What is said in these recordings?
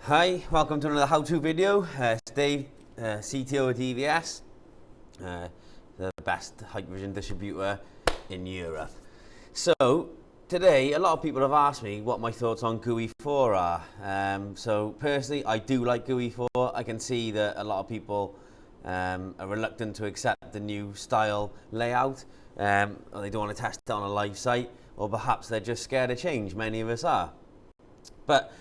Hi, welcome to another how-to video. It's Dave, CTO at EVS, the best Hikvision distributor in Europe. So today, a lot of people have asked me what my thoughts on GUI 4 are. So personally, I do like GUI 4. I can see that a lot of people are reluctant to accept the new style layout, or they don't want to test it on a live site, or perhaps they're just scared of change. Many of us are. But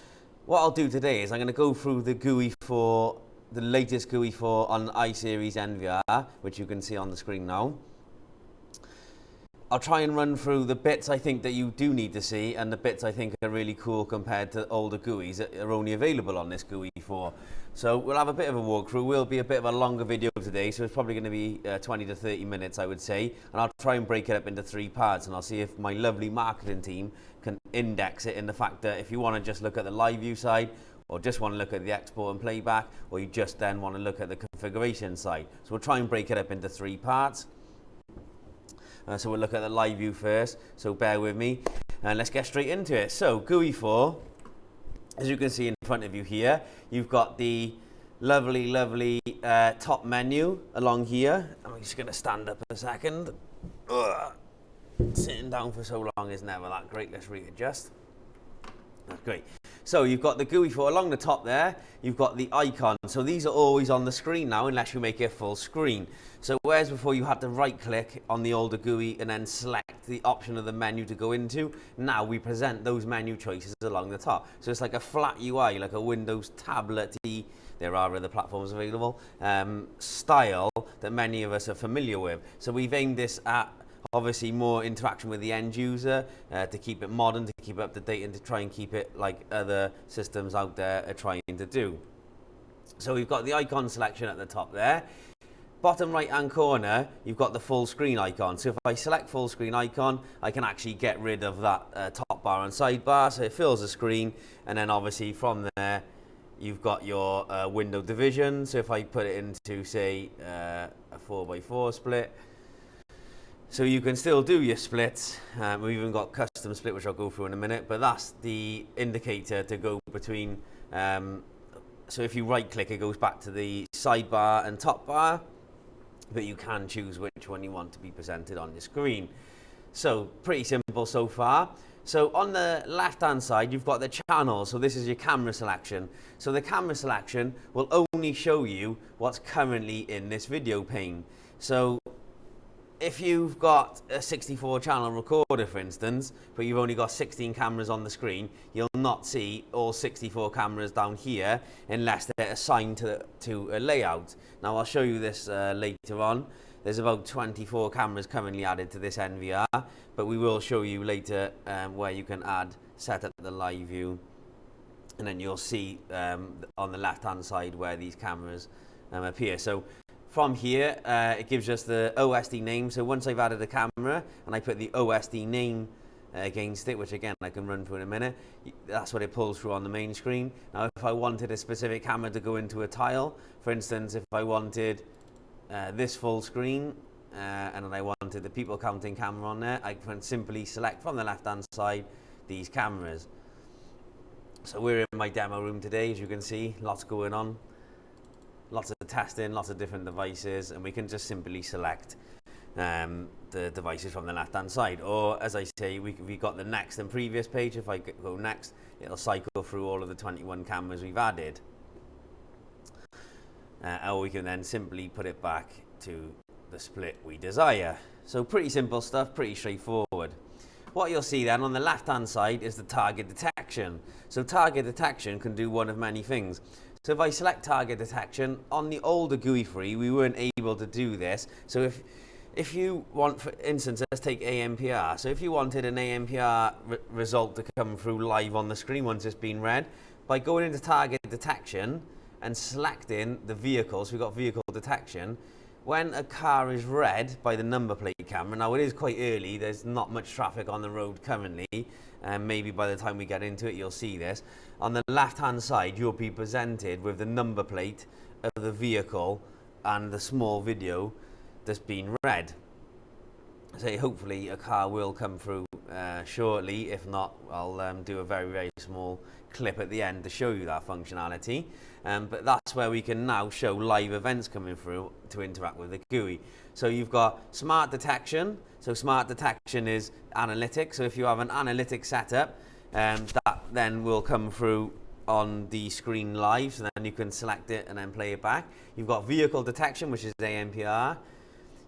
what I'll do today is I'm going to go through the GUI for the latest GUI for on iSeries NVR, which you can see on the screen now. I'll try and run through the bits I think that you do need to see and the bits I think are really cool compared to older GUIs that are only available on this GUI 4. So we'll have a bit of a walkthrough. Will be a bit of a longer video today, so it's probably going to be 20 to 30 minutes, I would say. And I'll try and break it up into 3 parts, and I'll see if my lovely marketing team can index it in the fact that if you want to just look at the live view side, or just want to look at the export and playback, or you just then want to look at the configuration side. So we'll try and break it up into 3 parts. So we'll look at the live view first, so bear with me, and let's get straight into it. So GUI 4, as you can see in front of you here, you've got the lovely top menu along here. I'm just going to stand up a second. Ugh. Sitting down for so long is never that great. Let's readjust. That's great. So you've got the GUI 4 along the top there. You've got the icon. So these are always on the screen now unless you make it full screen. So whereas before you had to right click on the older GUI and then select the option of the menu to go into, now we present those menu choices along the top. So it's like a flat UI, like a Windows tablet-y, there are other platforms available, style that many of us are familiar with. So we've aimed this at obviously more interaction with the end user, to keep it modern, to keep it up to date, and to try and keep it like other systems out there are trying to do. So we've got the icon selection at the top there. Bottom right hand corner, you've got the full screen icon. So if I select full screen icon, I can actually get rid of that top bar and sidebar, so it fills the screen. And then obviously from there, you've got your window division. So if I put it into, say, a 4x4 split, so you can still do your splits. We've even got custom split, which I'll go through in a minute, but that's the indicator to go between. So if you right click, it goes back to the sidebar and top bar, but you can choose which one you want to be presented on your screen. So pretty simple so far. So on the left hand side, you've got the channel. So this is your camera selection. So the camera selection will only show you what's currently in this video pane. So if you've got a 64 channel recorder, for instance, but you've only got 16 cameras on the screen, you'll not see all 64 cameras down here unless they're assigned to a layout. Now I'll show you this later on. There's about 24 cameras currently added to this NVR, but we will show you later where you can set up the live view, and then you'll see on the left hand side where these cameras appear. So from here, it gives us the OSD name. So once I've added a camera and I put the OSD name against it, which again I can run through in a minute, that's what it pulls through on the main screen. Now if I wanted a specific camera to go into a tile, for instance, if I wanted this full screen and then I wanted the people counting camera on there, I can simply select from the left hand side these cameras. So we're in my demo room today, as you can see, lots going on. Lots of testing, lots of different devices, and we can just simply select the devices from the left-hand side. Or, as I say, we got the next and previous page. If I go next, it'll cycle through all of the 21 cameras we've added. Or we can then simply put it back to the split we desire. So pretty simple stuff, pretty straightforward. What you'll see then on the left-hand side is the target detection. So target detection can do one of many things. So if I select target detection, on the older GUI 3, we weren't able to do this. So if you want, for instance, let's take ANPR. So if you wanted an ANPR result to come through live on the screen once it's been read, by going into target detection and selecting the vehicle, so we've got vehicle detection, when a car is read by the number plate camera, now it is quite early, there's not much traffic on the road currently, and maybe by the time we get into it you'll see this. On the left hand side you'll be presented with the number plate of the vehicle and the small video that's been read. So hopefully a car will come through shortly. If not, I'll do a very, very small clip at the end to show you that functionality. But that's where we can now show live events coming through to interact with the GUI. So you've got smart detection. So smart detection is analytics. So if you have an analytics setup, that then will come through on the screen live, so then you can select it and then play it back. You've got vehicle detection, which is NVR.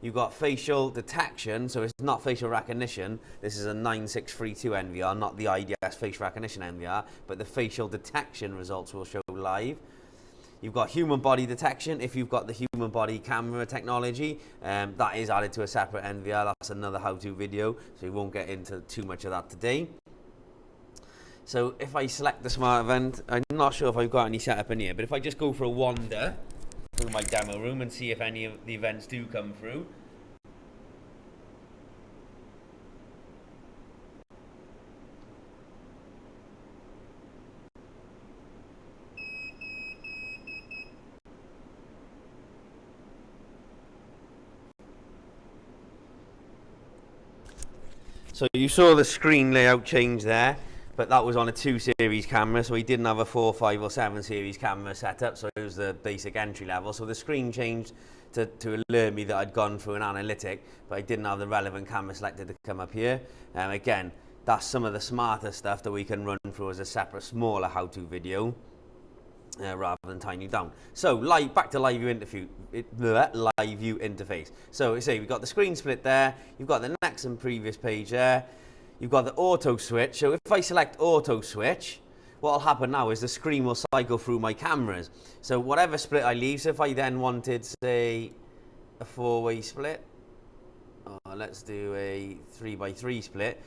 You've got facial detection, so it's not facial recognition. This is a 9632 NVR, not the IDS face recognition NVR, but the facial detection results will show live. You've got human body detection. If you've got the human body camera technology, that is added to a separate NVR. That's another how-to video, so we won't get into too much of that today. So if I select the smart event, I'm not sure if I've got any set up in here, but if I just go for a wander through my demo room and see if any of the events do come through. So you saw the screen layout change there, but that was on a 2 series camera, so we didn't have a 4, 5 or 7 series camera set up, so it was the basic entry level. So the screen changed to alert me that I'd gone through an analytic, but I didn't have the relevant camera selected to come up here. Again, that's some of the smarter stuff that we can run through as a separate, smaller how-to video. Rather than tying you down. So back to live view interface. So say we've got the screen split there, you've got the next and previous page there, you've got the auto switch. So if I select auto switch, what will happen now is the screen will cycle through my cameras. So whatever split I leave, so if I then wanted, say, a 4-way split, let's do a 3x3 split,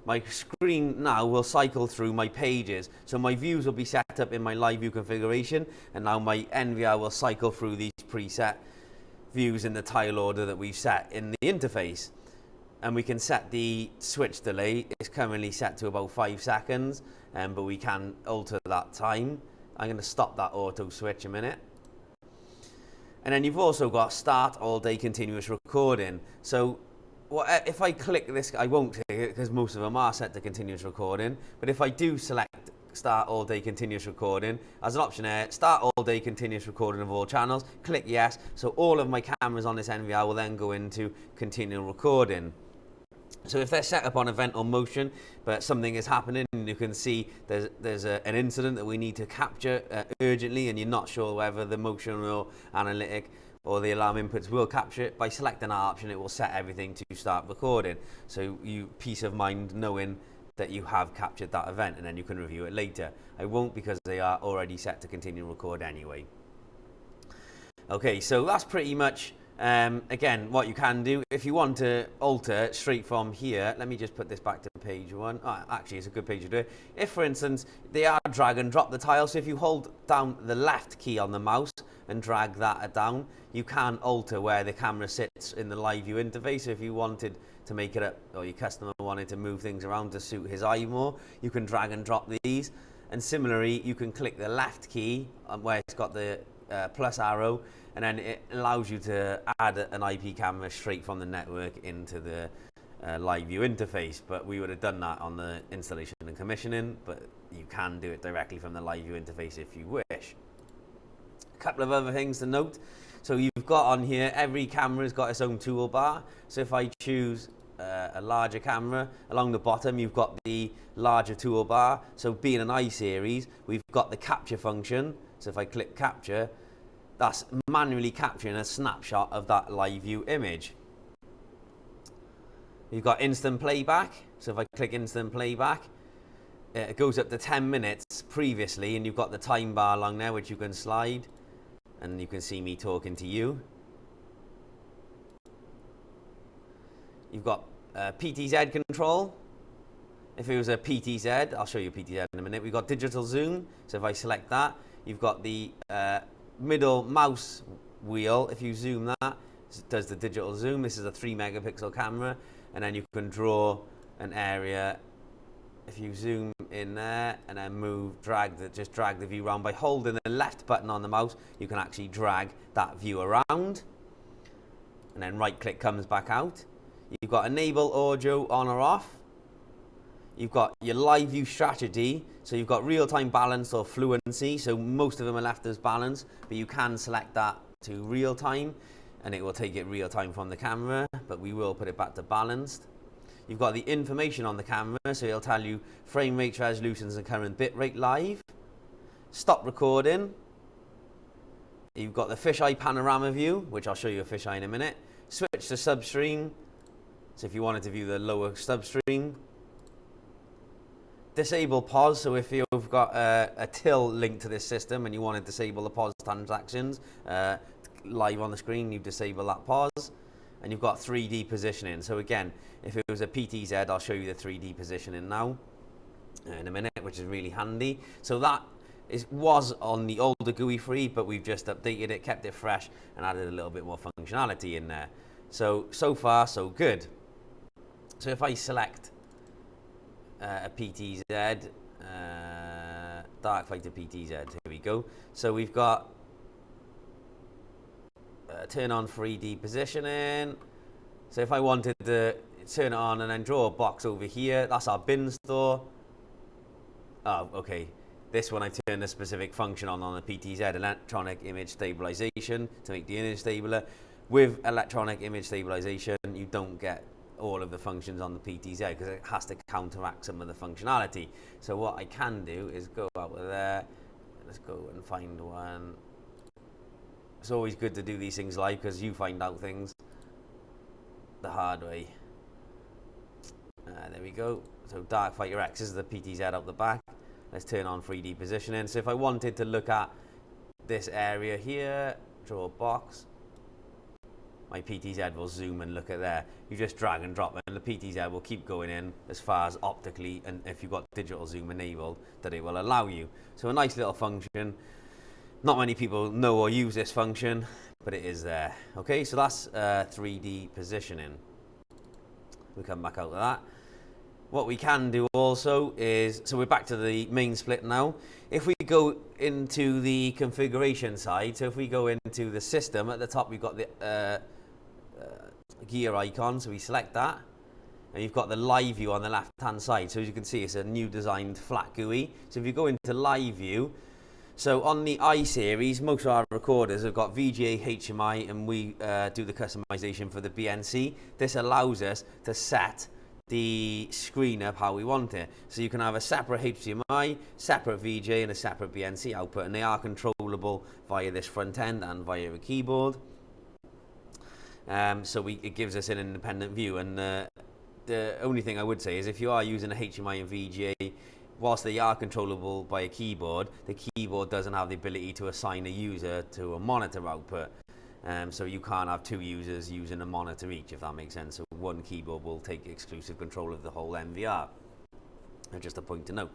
my screen now will cycle through my pages. So my views will be set up in my live view configuration, and now my NVR will cycle through these preset views in the tile order that we've set in the interface. And we can set the switch delay. It's currently set to about 5 seconds, but we can alter that time. I'm going to stop that auto switch a minute. And then you've also got start all day continuous recording. So if I click this, I won't take it because most of them are set to continuous recording, but if I do select start all day continuous recording, as an option there, start all day continuous recording of all channels, click yes, so all of my cameras on this NVR will then go into continual recording. So if they're set up on event or motion, but something is happening and you can see there's an incident that we need to capture urgently, and you're not sure whether the motion or analytic or the alarm inputs will capture it, by selecting that option, it will set everything to start recording. So you peace of mind knowing that you have captured that event, and then you can review it later. I won't, because they are already set to continue record anyway. Okay, so that's pretty much, again, what you can do. If you want to alter straight from here, let me just put this back to page 1. Actually, it's a good page to do it. If, for instance, they are drag and drop the tile, so if you hold down the left key on the mouse and drag that down, you can alter where the camera sits in the live view interface. So if you wanted to make it up, or your customer wanted to move things around to suit his eye more, you can drag and drop these. And similarly, you can click the left key where it's got the plus arrow, and then it allows you to add an IP camera straight from the network into the live view interface. But we would have done that on the installation and commissioning, but you can do it directly from the live view interface if you wish. A couple of other things to note. So you've got on here, every camera's got its own toolbar. So if I choose a larger camera, along the bottom you've got the larger toolbar. So being an I series, we've got the capture function. So if I click capture, that's manually capturing a snapshot of that live view image. You've got instant playback. So if I click instant playback, it goes up to 10 minutes previously, and you've got the time bar along there which you can slide, and you can see me talking to you. You've got PTZ control. If it was a PTZ, I'll show you PTZ in a minute. We've got digital zoom. So if I select that, you've got the middle mouse wheel. If you zoom that, it does the digital zoom. This is a 3 megapixel camera, and then you can draw an area. If you zoom in there and then just drag the view around by holding the left button on the mouse, you can actually drag that view around, and then right click comes back out. You've got enable audio on or off. You've got your live view strategy, so you've got real-time balance or fluency, so most of them are left as balance, but you can select that to real-time, and it will take it real-time from the camera, but we will put it back to balanced. You've got the information on the camera, so it'll tell you frame rates, resolutions, and current bit rate live. Stop recording. You've got the fisheye panorama view, which I'll show you a fisheye in a minute. Switch to substream, so if you wanted to view the lower substream. Disable pause, so if you've got a till link to this system and you want to disable the pause transactions live on the screen, you disable that pause. And you've got 3D positioning. So again, if it was a PTZ, I'll show you the 3D positioning now in a minute, which is really handy. So that was on the older GUI free, but we've just updated it, kept it fresh, and added a little bit more functionality in there. So far, so good. So if I select a PTZ, Dark Fighter PTZ, here we go. So we've got turn on 3D positioning. So if I wanted to turn it on and then draw a box over here, that's our bin store. Oh, okay. This one I turned a specific function on the PTZ, electronic image stabilization, to make the image stabler. With electronic image stabilization, you don't get all of the functions on the PTZ because it has to counteract some of the functionality. So what I can do is go out of there. Let's go and find one. It's always good to do these things live because you find out things the hard way. There we go. So Dark Fighter X is the PTZ out the back. Let's turn on 3D positioning. So if I wanted to look at this area here, draw a box, my PTZ will zoom and look at there. You just drag and drop and the PTZ will keep going in as far as optically, and if you've got digital zoom enabled, that it will allow you. So a nice little function. Not many people know or use this function, but it is there. Okay, so that's 3D positioning. We come back out of that. What we can do also is, so we're back to the main split now. If we go into the configuration side, so if we go into the system, at the top we've got the gear icon, so we select that. And you've got the live view on the left-hand side. So as you can see, it's a new designed flat GUI. So if you go into live view, so on the I series, most of our recorders have got VGA, HMI, and we do the customization for the BNC. This allows us to set the screen up how we want it. So you can have a separate HDMI, separate VGA, and a separate BNC output, and they are controllable via this front end and via a keyboard. So it gives us an independent view. And the only thing I would say is if you are using a HDMI and VGA, whilst they are controllable by a keyboard, the keyboard doesn't have the ability to assign a user to a monitor output. So you can't have two users using a monitor each, if that makes sense. So one keyboard will take exclusive control of the whole NVR. Just a point to note.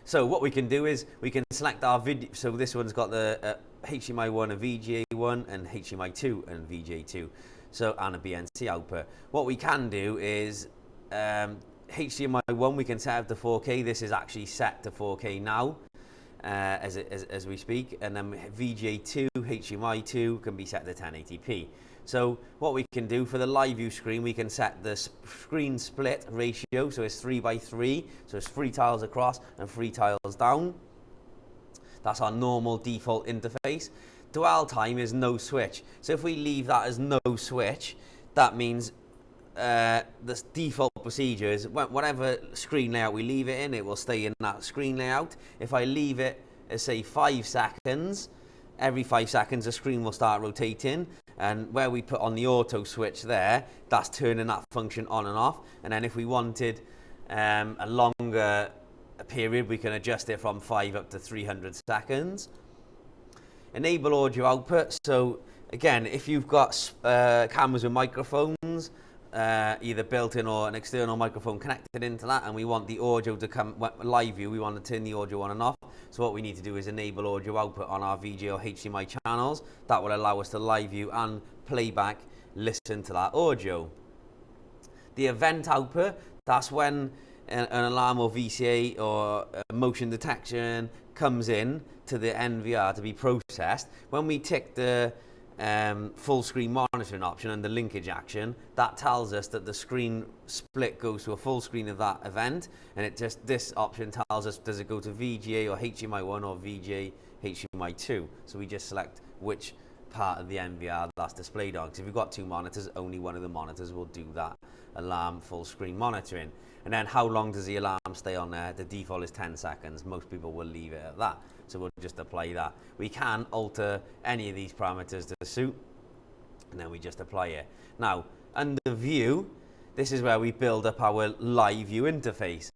So what we can do is we can select our video. So this one's got the HDMI 1 and VGA 1 and HDMI 2 and VGA 2. So, and a BNC output. What we can do is HDMI 1 we can set up to 4K. This is actually set to 4K now as we speak. And then VGA 2, HDMI 2 can be set to 1080p. So what we can do for the live view screen, we can set the screen split ratio. So it's 3:3. So it's 3 tiles across and 3 tiles down. That's our normal default interface. Dwell time is no switch. So if we leave that as no switch, that means the default procedure is whatever screen layout we leave it in, it will stay in that screen layout. If I leave it as say 5 seconds, every 5 seconds the screen will start rotating, and where we put on the auto switch there, that's turning that function on and off. And then if we wanted a longer period, we can adjust it from 5 up to 300 seconds. Enable audio output. So again, if you've got cameras with microphones, either built-in or an external microphone connected into that, and we want the audio to come live view, we want to turn the audio on and off. So what we need to do is enable audio output on our VGA or HDMI channels. That will allow us to live view and playback listen to that audio. The event output, that's when an alarm or VCA or motion detection comes in to the NVR to be processed. When we tick the full screen monitoring option under linkage action, that tells us that the screen split goes to a full screen of that event, and this option tells us does it go to VGA or HDMI 1 or VGA HDMI 2. So we just select which part of the NVR that's displayed on, because if you've got two monitors, only one of the monitors will do that alarm full screen monitoring. And then how long does the alarm stay on there? The default is 10 seconds. Most people will leave it at that. So we'll just apply that. We can alter any of these parameters to suit, and then we just apply it. Now, under view, this is where we build up our live view interface.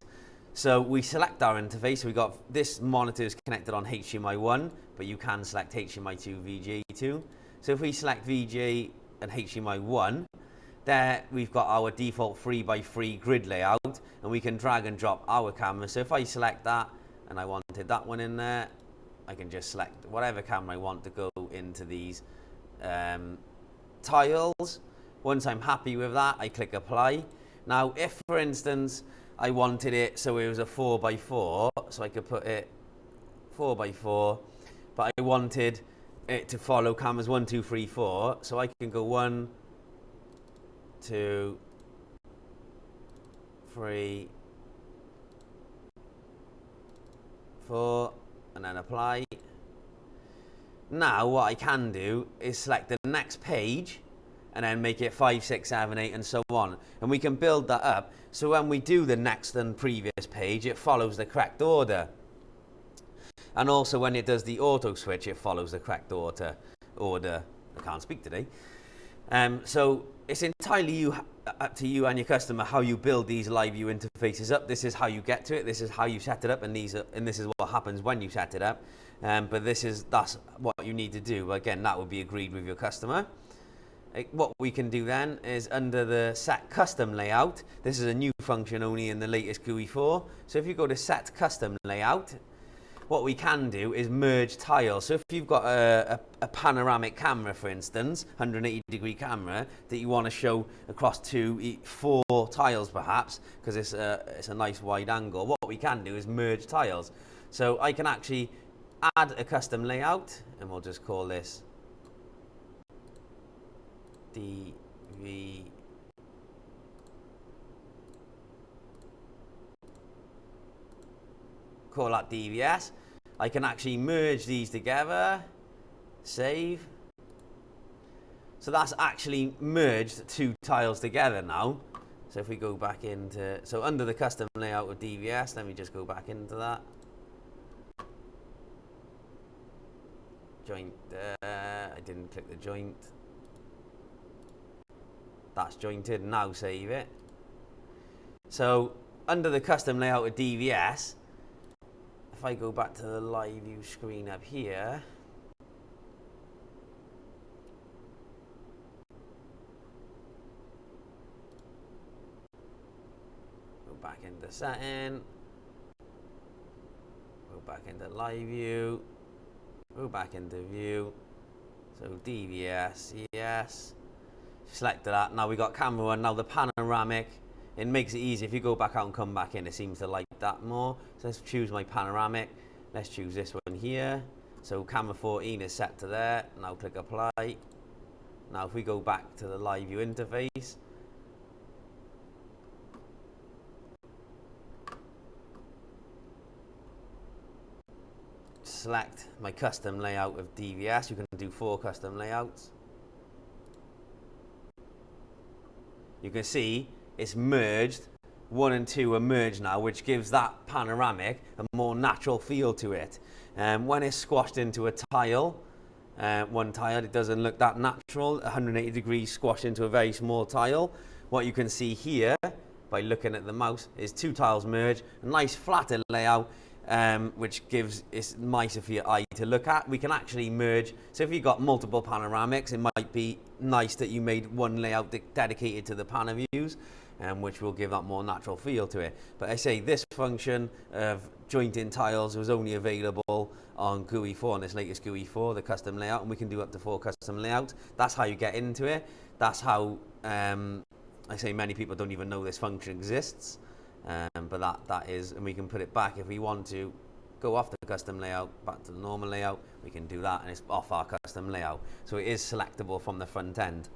So we select our interface. So we got this monitor is connected on HDMI 1, but you can select HDMI 2, VGA 2. So if we select VGA and HDMI 1, there we've got our default 3x3 grid layout, and we can drag and drop our camera. So if I select that and I wanted that one in there, I can just select whatever camera I want to go into these tiles. Once I'm happy with that, I click apply. Now, if for instance I wanted it so it was a 4x4, so I could put it 4x4, but I wanted it to follow cameras 1, 2, 3, 4, so I can go 1, 2, 3, 4, and then apply. Now what I can do is select the next page and then make it 5, 6, 7, 8, and so on. And we can build that up so when we do the next and previous page, it follows the correct order. And also when it does the auto switch, it follows the correct order. I can't speak today. So it's entirely up to you and your customer how you build these live view interfaces up. This is how you get to it. This is how you set it up, and this is what happens when you set it up. But that's what you need to do. Again, that would be agreed with your customer. What we can do then is under the set custom layout. This is a new function only in the latest GUI 4. So if you go to set custom layout, what we can do is merge tiles. So if you've got a panoramic camera, for instance, 180-degree camera that you want to show across 4 tiles perhaps, because it's a nice wide angle, what we can do is merge tiles. So I can actually add a custom layout, and we'll just call this DV. Call that DVS. I can actually merge these together, save. So that's actually merged 2 tiles together now. So if we go back into, so under the custom layout of DVS, let me just go back into that. Joint, I didn't click the joint. That's jointed, now save it. So under the custom layout of DVS, if I go back to the live view screen up here, go back into setting, go back into live view, go back into view, so DVS, yes, selected that. Now we got camera 1, now the panoramic. It makes it easy. If you go back out and come back in, it seems to like that more. So let's choose my panoramic. Let's choose this one here. So camera 14 is set to there. Now click apply. Now if we go back to the live view interface, select my custom layout of DVS. You can do 4 custom layouts. You can see it's merged. 1 and 2 are merged now, which gives that panoramic a more natural feel to it. When it's squashed into a tile, one tile, it doesn't look that natural. 180 degrees squashed into a very small tile. What you can see here, by looking at the mouse, is 2 tiles merged, a nice flatter layout, which gives it's nicer for your eye to look at. We can actually merge, so if you've got multiple panoramics, it might be nice that you made one layout dedicated to the pana views, which will give that more natural feel to it. But I say this function of jointing tiles was only available on GUI 4, on this latest GUI 4, the custom layout, and we can do up to 4 custom layouts. That's how you get into it. That's how, I say many people don't even know this function exists. But that is, and we can put it back if we want to. go off the custom layout, back to the normal layout, we can do that and it's off our custom layout. So it is selectable from the front end.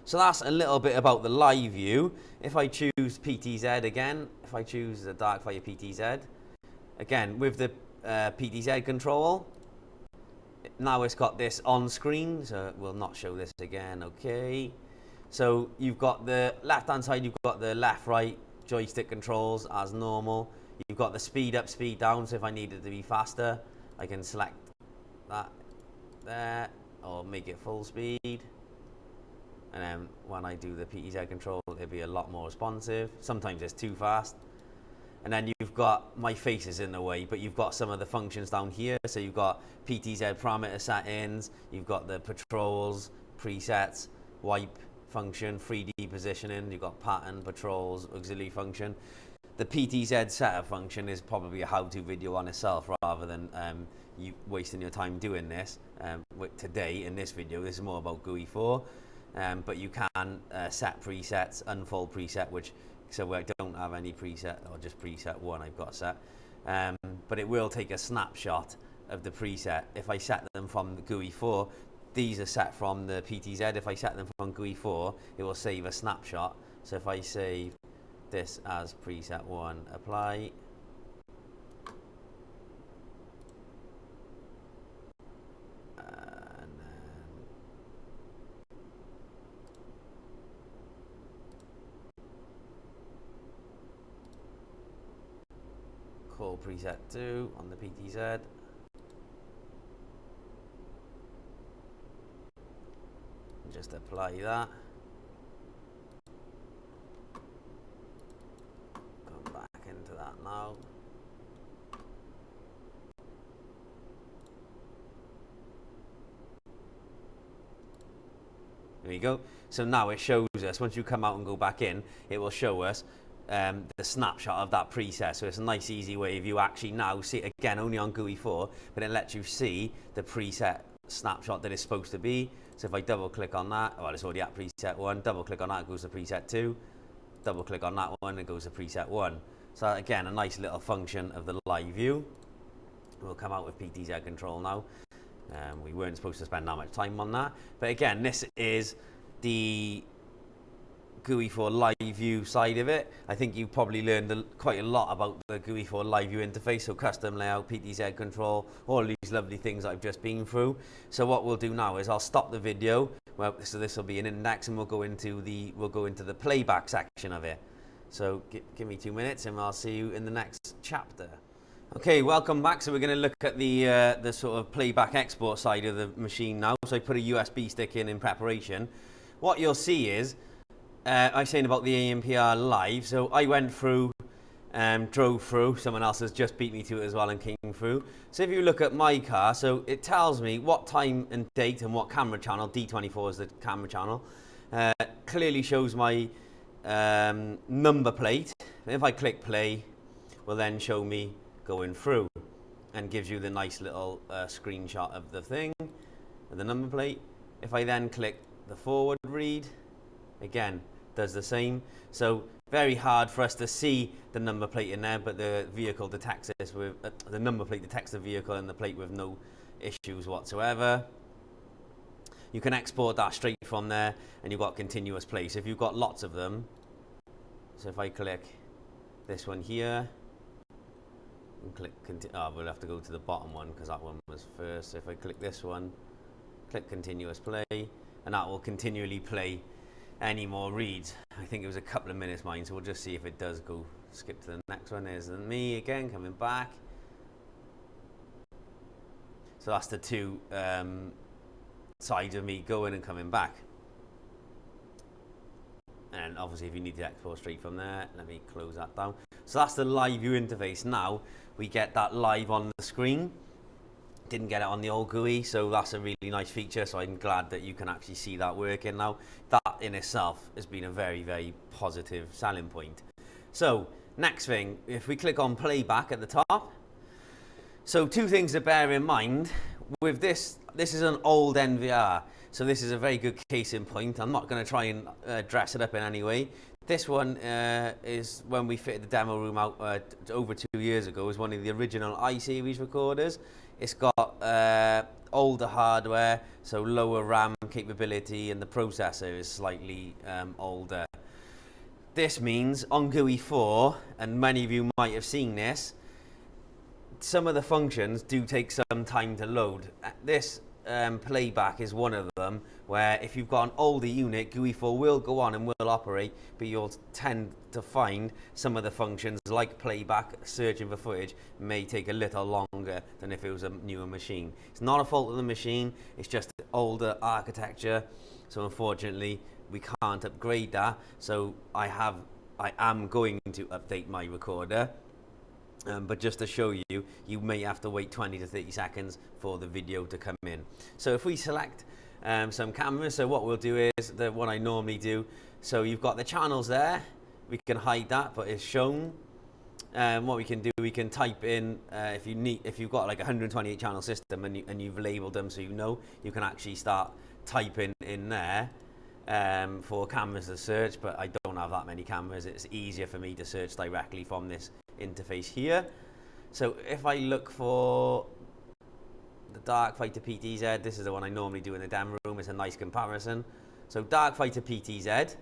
So that's a little bit about the live view. If I choose PTZ again, if I choose the Darkfire PTZ, again, with the PTZ control, now it's got this on screen, so it will not show this again, okay. So you've got the left-hand side, you've got the left-right joystick controls as normal. You've got the speed up, speed down, so if I needed to be faster, I can select that there, or make it full speed. And then when I do the PTZ control, it'll be a lot more responsive. Sometimes it's too fast. And then you've got, my face is in the way, but you've got some of the functions down here. So you've got PTZ parameter settings, you've got the patrols, presets, wipe function, 3D positioning, you've got pattern, patrols, auxiliary function. The PTZ setup function is probably a how-to video on itself rather than you wasting your time doing this. Today, in this video, this is more about GUI 4. But you can set presets, unfold preset, which, so I don't have any preset, or just preset 1 I've got set. But it will take a snapshot of the preset. If I set them from the GUI 4, these are set from the PTZ. If I set them from GUI 4, it will save a snapshot. So if I save this as preset 1, apply. Call preset 2 on the PTZ. And just apply that. Go back into that now. There you go. So now it shows us, once you come out and go back in, it will show us the snapshot of that preset. So it's a nice easy way of you actually now see it again only on GUI 4, but it lets you see the preset snapshot that it's supposed to be. So if I double click on that, well, it's already at preset 1, double click on that, it goes to preset 2, double click on that one, it goes to preset 1. So again, a nice little function of the live view. We'll come out with PTZ control now. We weren't supposed to spend that much time on that, but again, this is the GUI 4 live view side of it. I think you probably learned quite a lot about the GUI 4 live view interface, so custom layout, PTZ control, all these lovely things I've just been through. So what we'll do now is I'll stop the video. Well, so this will be an index, and we'll go into the playback section of it. So give me 2 minutes, and I'll see you in the next chapter. Okay, welcome back. So we're going to look at the sort of playback export side of the machine now. So I put a USB stick in preparation. What you'll see is I was saying about the ANVR live, so I went through, drove through, someone else has just beat me to it as well and came through. So if you look at my car, so it tells me what time and date and what camera channel, D24 is the camera channel, clearly shows my number plate. If I click play, will then show me going through and gives you the nice little screenshot of the thing, of the number plate. If I then click the forward read, again, does the same. So very hard for us to see the number plate in there, but the vehicle detects this with the number plate detects the vehicle and the plate with no issues whatsoever. You can export that straight from there, and you've got continuous play. So if you've got lots of them, so if I click this one here and click we'll have to go to the bottom one because that one was first. So if I click this one, click continuous play, and that will continually play any more reads. I think it was a couple of minutes mine, so we'll just see if it does go skip to the next one. There's me again coming back. So that's the two sides of me going and coming back. And obviously if you need to export straight from there, let me close that down. So that's the live view interface. Now we get that live on the screen. Didn't get it on the old GUI, so that's a really nice feature, so I'm glad that you can actually see that working now. That in itself has been a very, very positive selling point. So next thing, if we click on playback at the top, so two things to bear in mind with this is an old NVR, So this is a very good case in point. I'm not going to try and dress it up in any way. This one is when we fitted the demo room out over 2 years ago. It was one of the original i-series recorders. It's got older hardware, so lower RAM capability, and the processor is slightly older. This means on GUI 4, and many of you might have seen this, some of the functions do take some time to load. This playback is one of them, where if you've got an older unit, GUI 4 will go on and will operate, but you'll tend to find some of the functions like playback, searching for footage, may take a little longer than if it was a newer machine. It's not a fault of the machine, it's just older architecture, so unfortunately we can't upgrade that. So I am going to update my recorder. But just to show you, you may have to wait 20 to 30 seconds for the video to come in. So if we select some cameras, so what we'll do is what I normally do. So you've got the channels there. We can hide that, but it's shown. What we can do, we can type in if you've got like a 128 channel system and you've labeled them, so you can actually start typing in there for cameras to search. But I don't have that many cameras. It's easier for me to search directly from this interface here. So if I look for the Darkfighter PTZ, this is the one I normally do in the demo room. It's a nice comparison. So Darkfighter PTZ.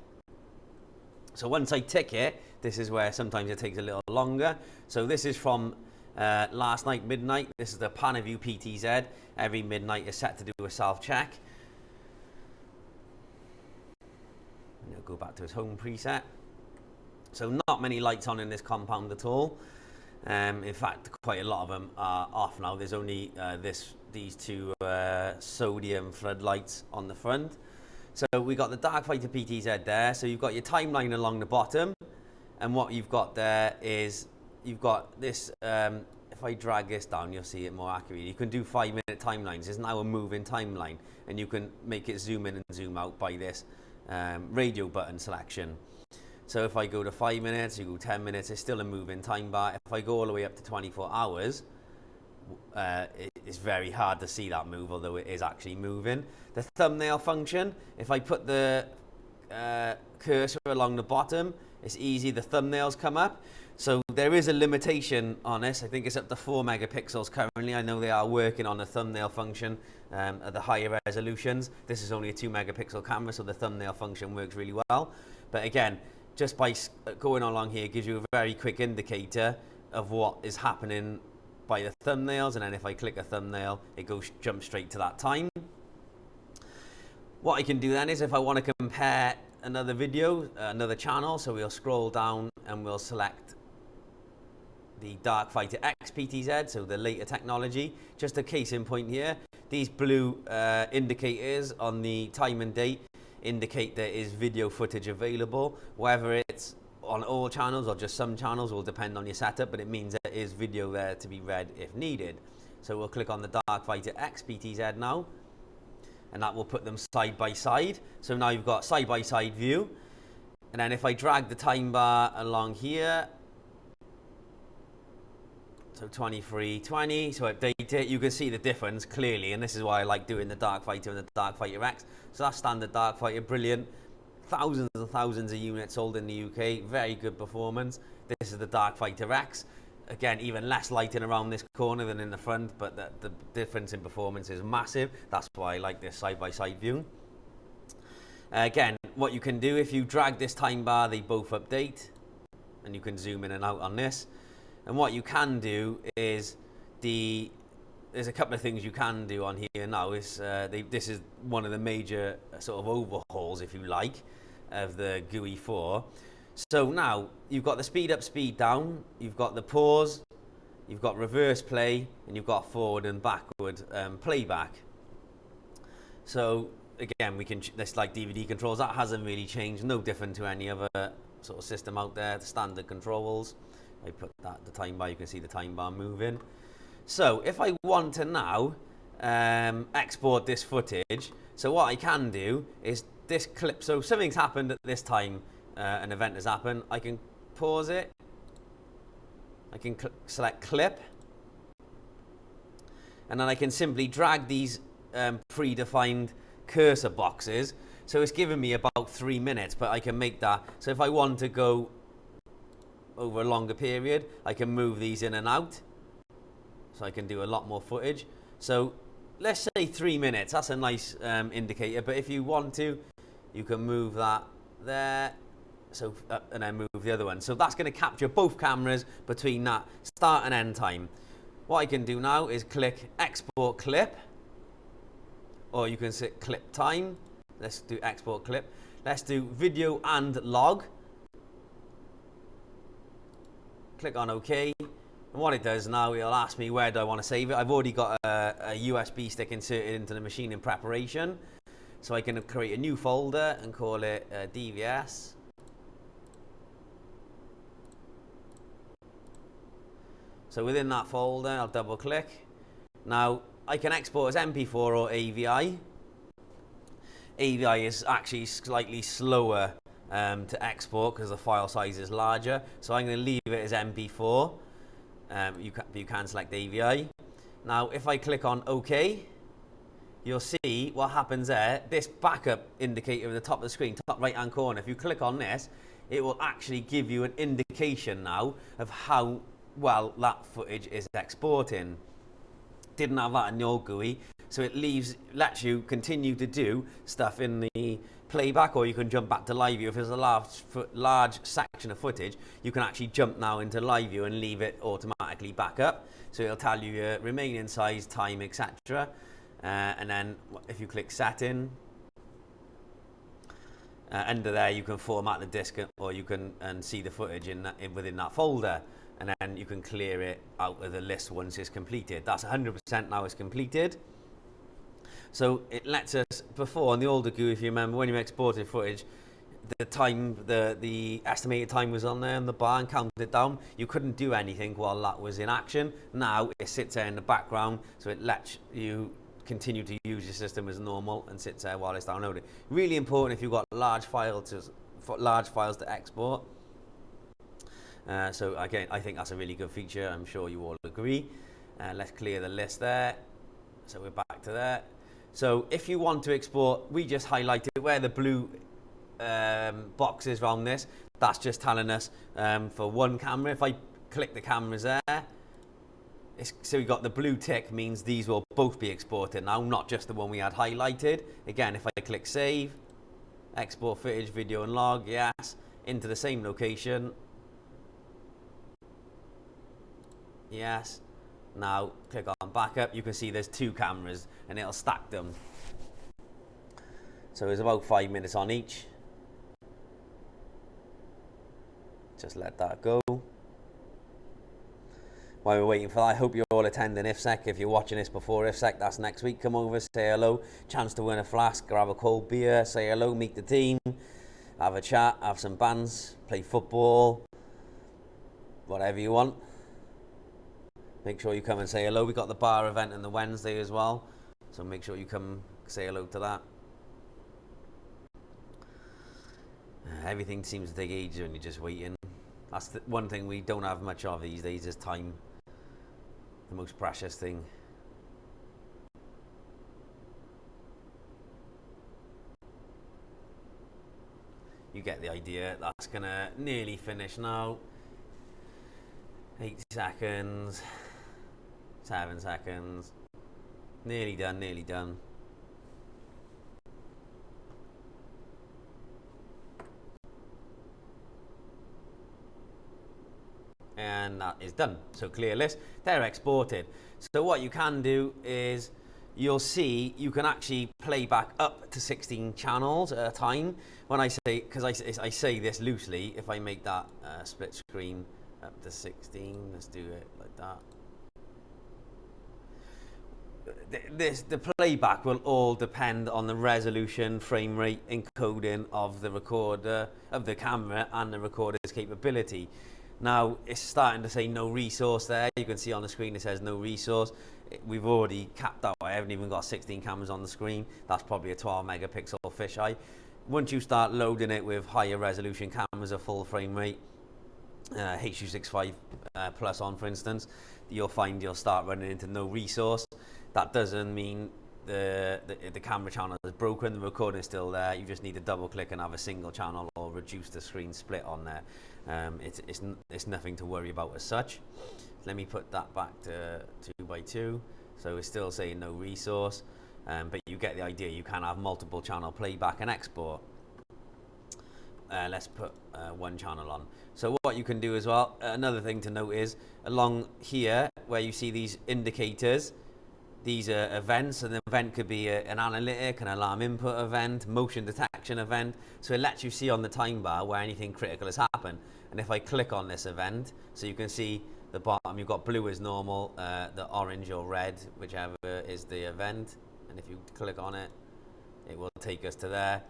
So once I tick it, this is where sometimes it takes a little longer. So this is from last night, midnight. This is the Panaview PTZ. Every midnight is set to do a self-check. I'll go back to his home preset. So not many lights on in this compound at all. In fact, quite a lot of them are off now. There's only these two sodium floodlights on the front. So we got the Darkfighter PTZ there. So you've got your timeline along the bottom, and what you've got there is you've got this. If I drag this down, you'll see it more accurately. You can do 5-minute timelines. It's now a moving timeline, and you can make it zoom in and zoom out by this radio button selection. So if I go to 5 minutes, you go 10 minutes, it's still a moving time bar. If I go all the way up to 24 hours, it's very hard to see that move, although it is actually moving. The thumbnail function, if I put the cursor along the bottom, it's easy, the thumbnails come up. So there is a limitation on this. I think it's up to 4 megapixels currently. I know they are working on the thumbnail function at the higher resolutions. This is only a 2 megapixel camera, so the thumbnail function works really well. But again, just by going along here gives you a very quick indicator of what is happening by the thumbnails, and then if I click a thumbnail, it jumps straight to that time. What I can do then is if I want to compare another video, another channel, so we'll scroll down and we'll select the Darkfighter X PTZ, so the later technology. Just a case in point here, these blue indicators on the time and date indicate there is video footage available. Whether it's on all channels or just some channels will depend on your setup, but it means there is video there to be read if needed. So we'll click on the Darkfighter X PTZ now, and that will put them side by side. So now you've got side by side view, and then if I drag the time bar along here, so 23:20, so update it, you can see the difference clearly, and this is why I like doing the Darkfighter and the Darkfighter X. So that's standard Darkfighter, brilliant. Thousands and thousands of units sold in the UK, very good performance. This is the Darkfighter X. Again, even less lighting around this corner than in the front, but the difference in performance is massive. That's why I like this side-by-side view. Again, what you can do, if you drag this time bar, they both update, and you can zoom in and out on this. And what you can do is there's a couple of things you can do on here now. This is one of the major sort of overhauls, if you like, of the GUI 4. So now you've got the speed up, speed down, you've got the pause, you've got reverse play, and you've got forward and backward playback. So again, this like DVD controls, that hasn't really changed, no different to any other sort of system out there, the standard controls. I put that the time bar, you can see the time bar moving. So if I want to now export this footage, so what I can do is this clip, so something's happened at this time, an event has happened, I can pause it, I can select clip, and then I can simply drag these predefined cursor boxes. So it's giving me about 3 minutes, but I can make that. So if I want to go over a longer period, I can move these in and out. So I can do a lot more footage. So let's say 3 minutes. That's a nice indicator. But if you want to, you can move that there. So and then move the other one. So that's going to capture both cameras between that start and end time. What I can do now is click export clip, or you can say clip time. Let's do export clip. Let's do video and log. Click on OK. And what it does now, it'll ask me where do I want to save it. I've already got a USB stick inserted into the machine in preparation. So I can create a new folder and call it DVS. So within that folder, I'll double click. Now I can export as MP4 or AVI. AVI is actually slightly slower to export because the file size is larger. So I'm going to leave it as MP4. You can select AVI. Now if I click on OK, you'll see what happens there. This backup indicator at the top of the screen, top right hand corner, if you click on this, it will actually give you an indication now of how well that footage is exporting. Didn't have that in the old GUI, so it lets you continue to do stuff in the playback, or you can jump back to live view. If there's a large section of footage, you can actually jump now into live view and leave it automatically back up. So it'll tell you your remaining size, time, etc. And then if you click setting, under there you can format the disk, or you can see the footage within that folder. And then you can clear it out of the list once it's completed. That's 100% now it's completed. So it lets us, before on the older GUI, if you remember, when you exported footage, the time, the estimated time was on there in the bar and counted it down. You couldn't do anything while that was in action. Now it sits there in the background, so it lets you continue to use your system as normal and sits there while it's downloaded. Really important if you've got large files to export. So again, I think that's a really good feature. I'm sure you all agree. Let's clear the list there. So we're back to there. So if you want to export, we just highlighted where the blue box is around this. That's just telling us for one camera. If I click the cameras there, so we got the blue tick, means these will both be exported now, not just the one we had highlighted. Again, if I click save, export footage, video and log, yes, into the same location. Yes. Now click on backup. You can see there's two cameras and it'll stack them. So it's about 5 minutes on each. Just let that go. While we're waiting for that, I hope you're all attending IFSEC. If you're watching this before IFSEC, that's next week. Come over, say hello. Chance to win a flask, grab a cold beer, say hello, meet the team, have a chat, have some bands, play football, whatever you want. Make sure you come and say hello. We got the bar event on the Wednesday as well, so make sure you come say hello to that. Everything seems to take ages when you're just waiting. That's the one thing we don't have much of these days, is time. The most precious thing. You get the idea. That's gonna nearly finish now. 8 seconds. 7 seconds. Nearly done, nearly done. And that is done. So clear list, they're exported. So what you can do is, you'll see you can actually play back up to 16 channels at a time. When I say, because I say this loosely, if I make that split screen up to 16, let's do it like that. The playback will all depend on the resolution, frame rate, encoding of the recorder, of the camera, and the recorder's capability. Now it's starting to say no resource there. You can see on the screen it says no resource. We've already capped out. I haven't even got 16 cameras on the screen. That's probably a 12 megapixel fisheye. Once you start loading it with higher resolution cameras, a full frame rate, H.265 plus on, for instance, you'll find you'll start running into no resource. That doesn't mean the camera channel is broken, the recording is still there. You just need to double click and have a single channel or reduce the screen split on there. It's nothing to worry about as such. Let me put that back to 2x2. So we're still saying no resource, but you get the idea. You can have multiple channel playback and export. Let's put one channel on. So what you can do as well, another thing to note is along here where you see these indicators, these are events. An event could be an analytic, an alarm input event, motion detection event. So it lets you see on the time bar where anything critical has happened. And if I click on this event, so you can see the bottom, you've got blue as normal, the orange or red, whichever is the event. And if you click on it, it will take us to there.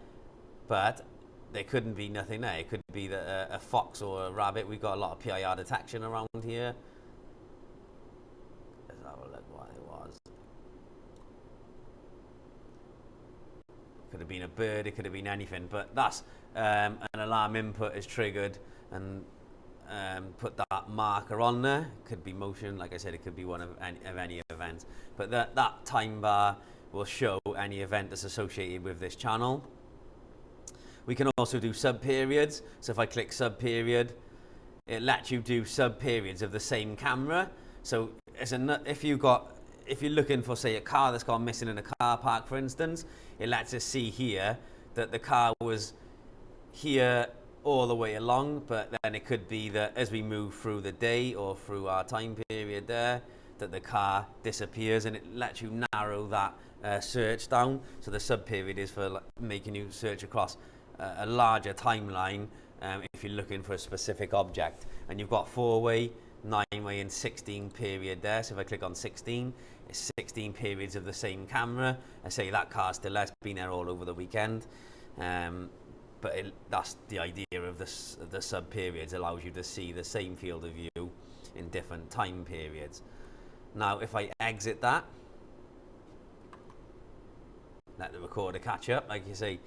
But there couldn't be nothing there. It could be a fox or a rabbit. We've got a lot of PIR detection around here. Let's have a look what it was. Could have been a bird, it could have been anything, but that's an alarm input is triggered and put that marker on there. It could be motion, like I said, it could be one of any events. But that time bar will show any event that's associated with this channel. We can also do sub-periods. So if I click sub-period, it lets you do sub-periods of the same camera. So if you're looking for, say, a car that's gone missing in a car park, for instance, it lets us see here that the car was here all the way along, but then it could be that as we move through the day or through our time period there, that the car disappears, and it lets you narrow that search down. So the sub-period is for making you search across a larger timeline if you're looking for a specific object. And you've got 4-way, 9-way and 16 period there. So if I click on 16, it's 16 periods of the same camera. I say that car still has been there all over the weekend. But that's the idea of the sub-periods, allows you to see the same field of view in different time periods. Now if I exit that, let the recorder catch up, like you say,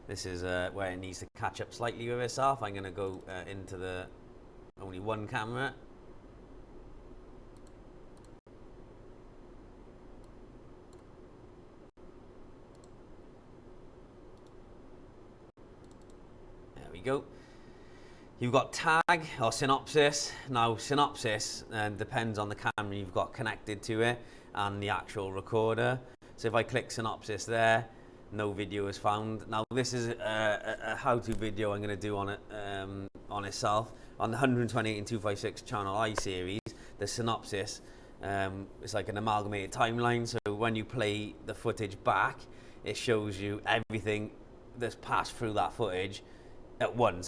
this is where it needs to catch up slightly with itself. I'm going to go into the only one camera. There we go. You've got tag or synopsis. Now synopsis depends on the camera you've got connected to it and the actual recorder. So if I click synopsis there, no video is found. Now this is a how-to video I'm going to do on it on itself. On the 128 and 256 channel I series, the synopsis is like an amalgamated timeline. So when you play the footage back, it shows you everything that's passed through that footage at once.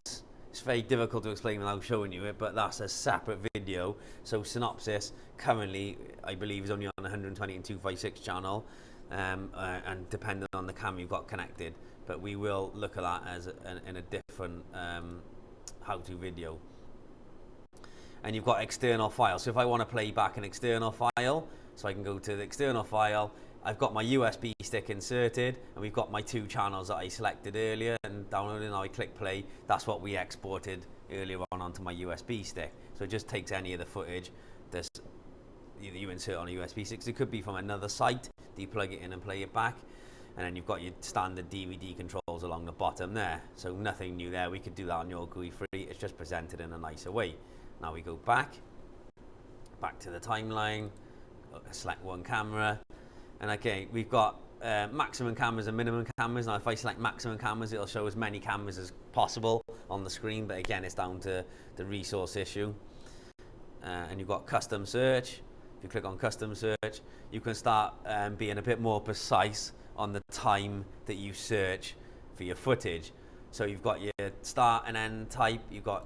It's very difficult to explain without showing you it, but that's a separate video. So synopsis currently, I believe, is only on the 120 and 256 channel. And depending on the camera you've got connected, but we will look at that as in a different how-to video. And you've got external files. So if I want to play back an external file, so I can go to the external file. I've got my USB stick inserted, and we've got my 2 channels that I selected earlier and downloaded. Now I click play. That's what we exported earlier on onto my USB stick. So it just takes any of the footage that's either you insert on a USB stick. So it could be from another site. You plug it in and play it back, and then you've got your standard DVD controls along the bottom there. So nothing new there. We could do that on your GUI free. It's just presented in a nicer way. Now we go back to the timeline, select one camera, and okay, we've got maximum cameras and minimum cameras. Now if I select maximum cameras, it'll show as many cameras as possible on the screen, but again, it's down to the resource issue. And you've got custom search. If you click on custom search, you can start being a bit more precise on the time that you search for your footage. So you've got your start and end type, you've got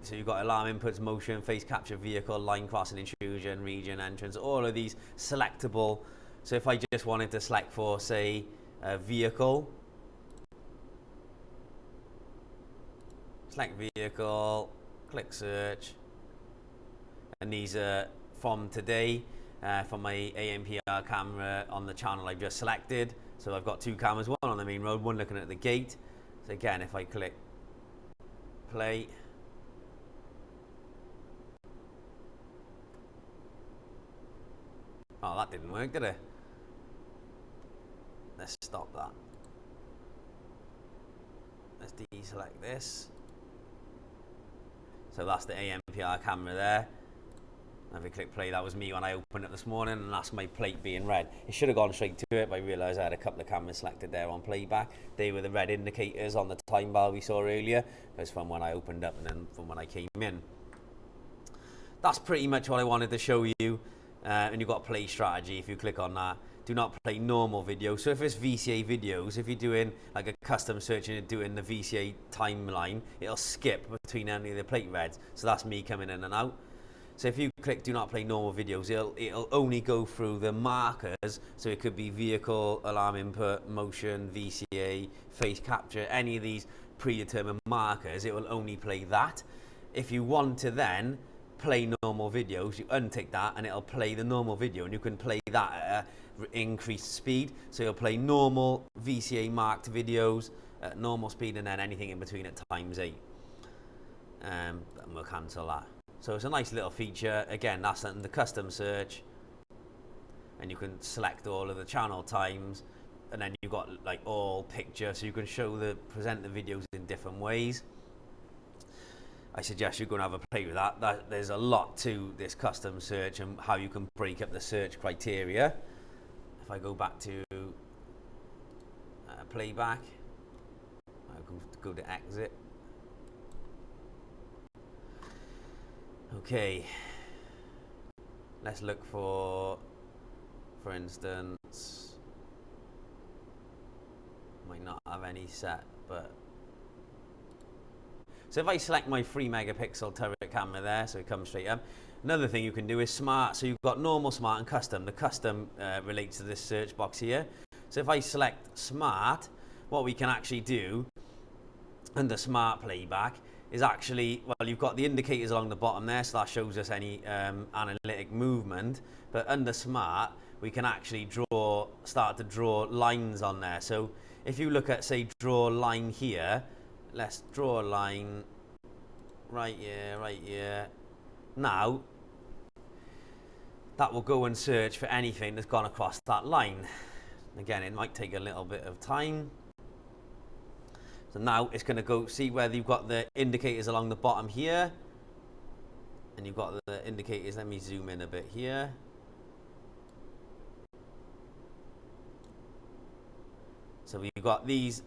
so you've got alarm inputs, motion, face capture, vehicle, line crossing, intrusion, region, entrance, all of these selectable. So if I just wanted to select for, say, a vehicle, select vehicle, click search, and these are from today, from my ANPR camera on the channel I've just selected. So I've got 2 cameras, one on the main road, one looking at the gate. So again, if I click play, oh, that didn't work, did it? let's stop that. Let's deselect this. So that's the ANPR camera there. If I click play, that was me when I opened it this morning, and that's my plate being red. It should have gone straight to it, but I realised I had a couple of cameras selected there on playback. They were the red indicators on the time bar we saw earlier. It was from when I opened up and then from when I came in. That's pretty much what I wanted to show you. And you've got play strategy. If you click on that, do not play normal video. So if it's VCA videos, if you're doing like a custom search and you're doing the VCA timeline, it'll skip between any of the plate reds. So that's me coming in and out. So if you click do not play normal videos, it'll only go through the markers. So it could be vehicle, alarm input, motion, VCA, face capture, any of these predetermined markers, it will only play that. If you want to then play normal videos, you untick that and it'll play the normal video, and you can play that at increased speed. So you'll play normal VCA marked videos at normal speed, and then anything in between at ×8. And we'll cancel that. So it's a nice little feature. Again, that's in the custom search, and you can select all of the channel times, and then you've got like all picture, so you can present the videos in different ways. I suggest you go and have a play with that. There's a lot to this custom search and how you can break up the search criteria. If I go back to playback, I'll go to exit. Okay, let's look for instance, might not have any set, but so if I select my 3 megapixel turret camera there, so it comes straight up. Another thing you can do is smart. So you've got normal, smart, and custom. The custom relates to this search box here. So if I select smart, what we can actually do under smart playback is actually, well, you've got the indicators along the bottom there, so that shows us any analytic movement. But under smart, we can actually start to draw lines on there. So if you look at, say, draw line here, let's draw a line right here, right here. Now, that will go and search for anything that's gone across that line. Again, it might take a little bit of time. So now it's going to go see whether you've got the indicators along the bottom here, and you've got the indicators. Let me zoom in a bit here. So we've got these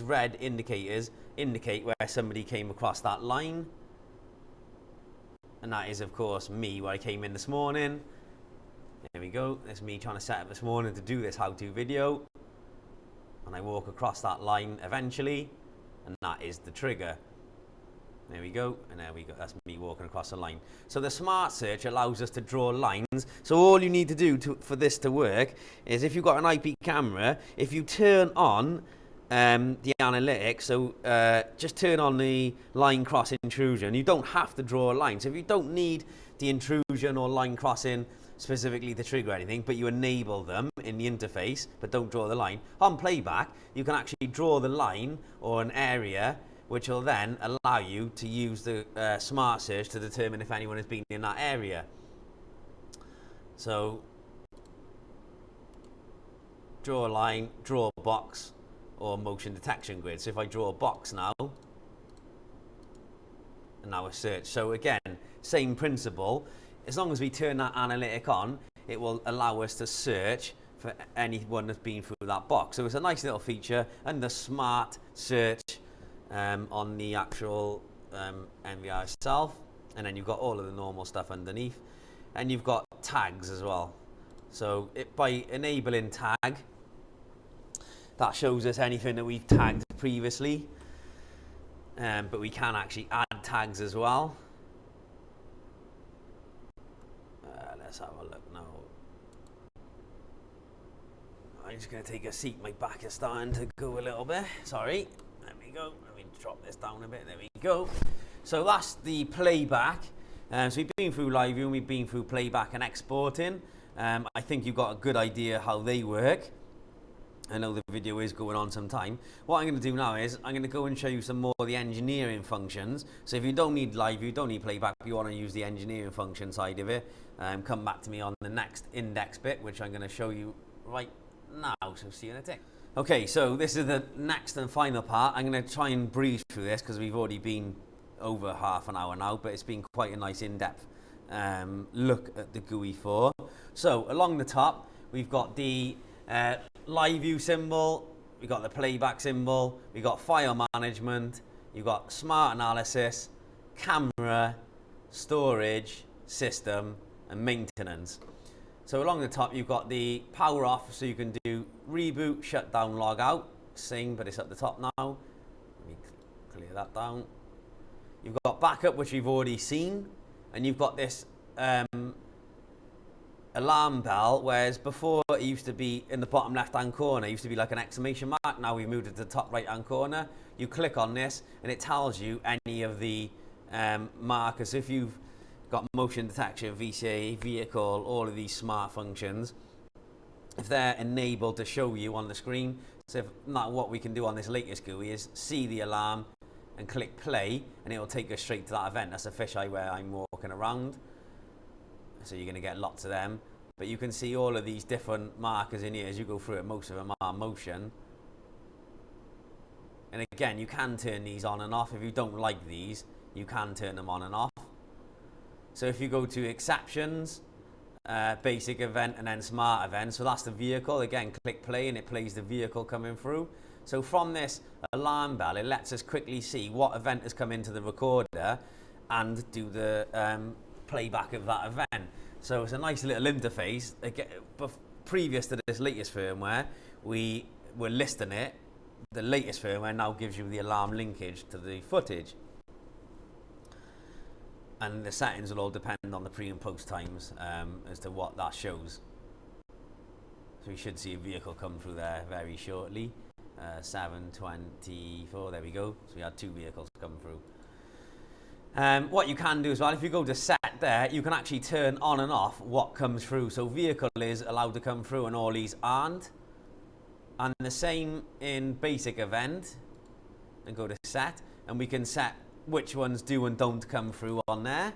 red indicators indicate where somebody came across that line, and that is of course me, where I came in this morning. There we go. That's me trying to set up this morning to do this how-to video. And I walk across that line eventually, and that is the trigger. There we go, and there we go. That's me walking across the line. So the smart search allows us to draw lines. So all you need to do for this to work is, if you've got an IP camera, if you turn on the analytics, so just turn on the line cross intrusion. You don't have to draw a line. So if you don't need the intrusion or line crossing specifically to trigger anything, but you enable them in the interface, but don't draw the line. On playback, you can actually draw the line or an area, which will then allow you to use the smart search to determine if anyone has been in that area. So, draw a line, draw a box, or motion detection grid. So if I draw a box now, and now a search. So again, same principle. As long as we turn that analytic on, it will allow us to search for anyone that's been through that box. So it's a nice little feature under smart search on the actual NVR itself. And then you've got all of the normal stuff underneath. And you've got tags as well. So by enabling tag, that shows us anything that we've tagged previously. But we can actually add tags as well. Let's have a look now. I'm just going to take a seat. My back is starting to go a little bit. Sorry. There we go. Let me drop this down a bit. There we go. So that's the playback. So we've been through live view and we've been through playback and exporting. I think you've got a good idea how they work. I know the video is going on some time. What I'm going to do now is I'm going to go and show you some more of the engineering functions. So if you don't need live view, don't need playback, you want to use the engineering function side of it, come back to me on the next index bit, which I'm going to show you right now, so see you in a tick. Okay, so this is the next and final part. I'm going to try and breeze through this because we've already been over half an hour now, but it's been quite a nice in-depth look at the GUI 4. So along the top, we've got the live view symbol, we've got the playback symbol, we've got file management, you've got smart analysis, camera, storage, system, and maintenance. So along the top, you've got the power off, so you can do reboot, shutdown, log out. Same, but it's at the top now. Let me clear that down. You've got backup, which you've already seen. And you've got this alarm bell, whereas before it used to be in the bottom left-hand corner. It used to be like an exclamation mark. Now we've moved it to the top right-hand corner. You click on this, and it tells you any of the markers. If you've got motion detection, VCA, vehicle, all of these smart functions, if they're enabled to show you on the screen. So if not, what we can do on this latest GUI is see the alarm and click play, and it will take us straight to that event. That's a fisheye where I'm walking around. So you're going to get lots of them. But you can see all of these different markers in here as you go through it. Most of them are motion. And again, you can turn these on and off. If you don't like these, you can turn them on and off. So if you go to exceptions, basic event, and then smart event, so that's the vehicle. Again, click play and it plays the vehicle coming through. So from this alarm bell, it lets us quickly see what event has come into the recorder and do the playback of that event. So it's a nice little interface. Again, previous to this latest firmware, we were listing it. The latest firmware now gives you the alarm linkage to the footage. And the settings will all depend on the pre and post times as to what that shows. So we should see a vehicle come through there very shortly. 7:24, there we go. So we had 2 vehicles come through. What you can do as well, if you go to set there, you can actually turn on and off what comes through. So vehicle is allowed to come through and all these aren't. And the same in basic event. And go to set, and we can set which ones do and don't come through on there.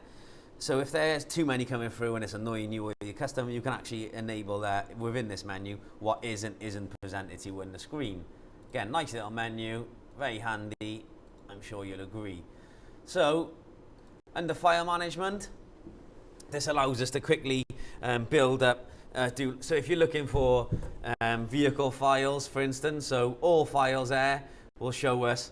So if there's too many coming through and it's annoying you or your customer, you can actually enable that within this menu what is and isn't presented to you on the screen. Again, nice little menu, very handy, I'm sure you'll agree. So under file management, this allows us to quickly build up, so if you're looking for vehicle files, for instance, so all files there will show us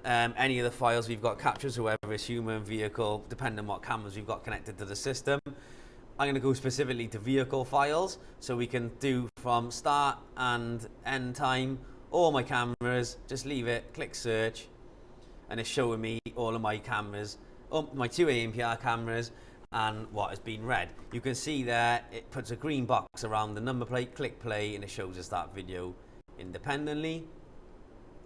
any of the files we've got captured, so whether it's human, vehicle, depending on what cameras we've got connected to the system. I'm going to go specifically to vehicle files, so we can do from start and end time, all my cameras, just leave it, click search, and it's showing me all of my cameras, my 2 ANPR cameras, and what has been read. You can see there, it puts a green box around the number plate, click play, and it shows us that video independently.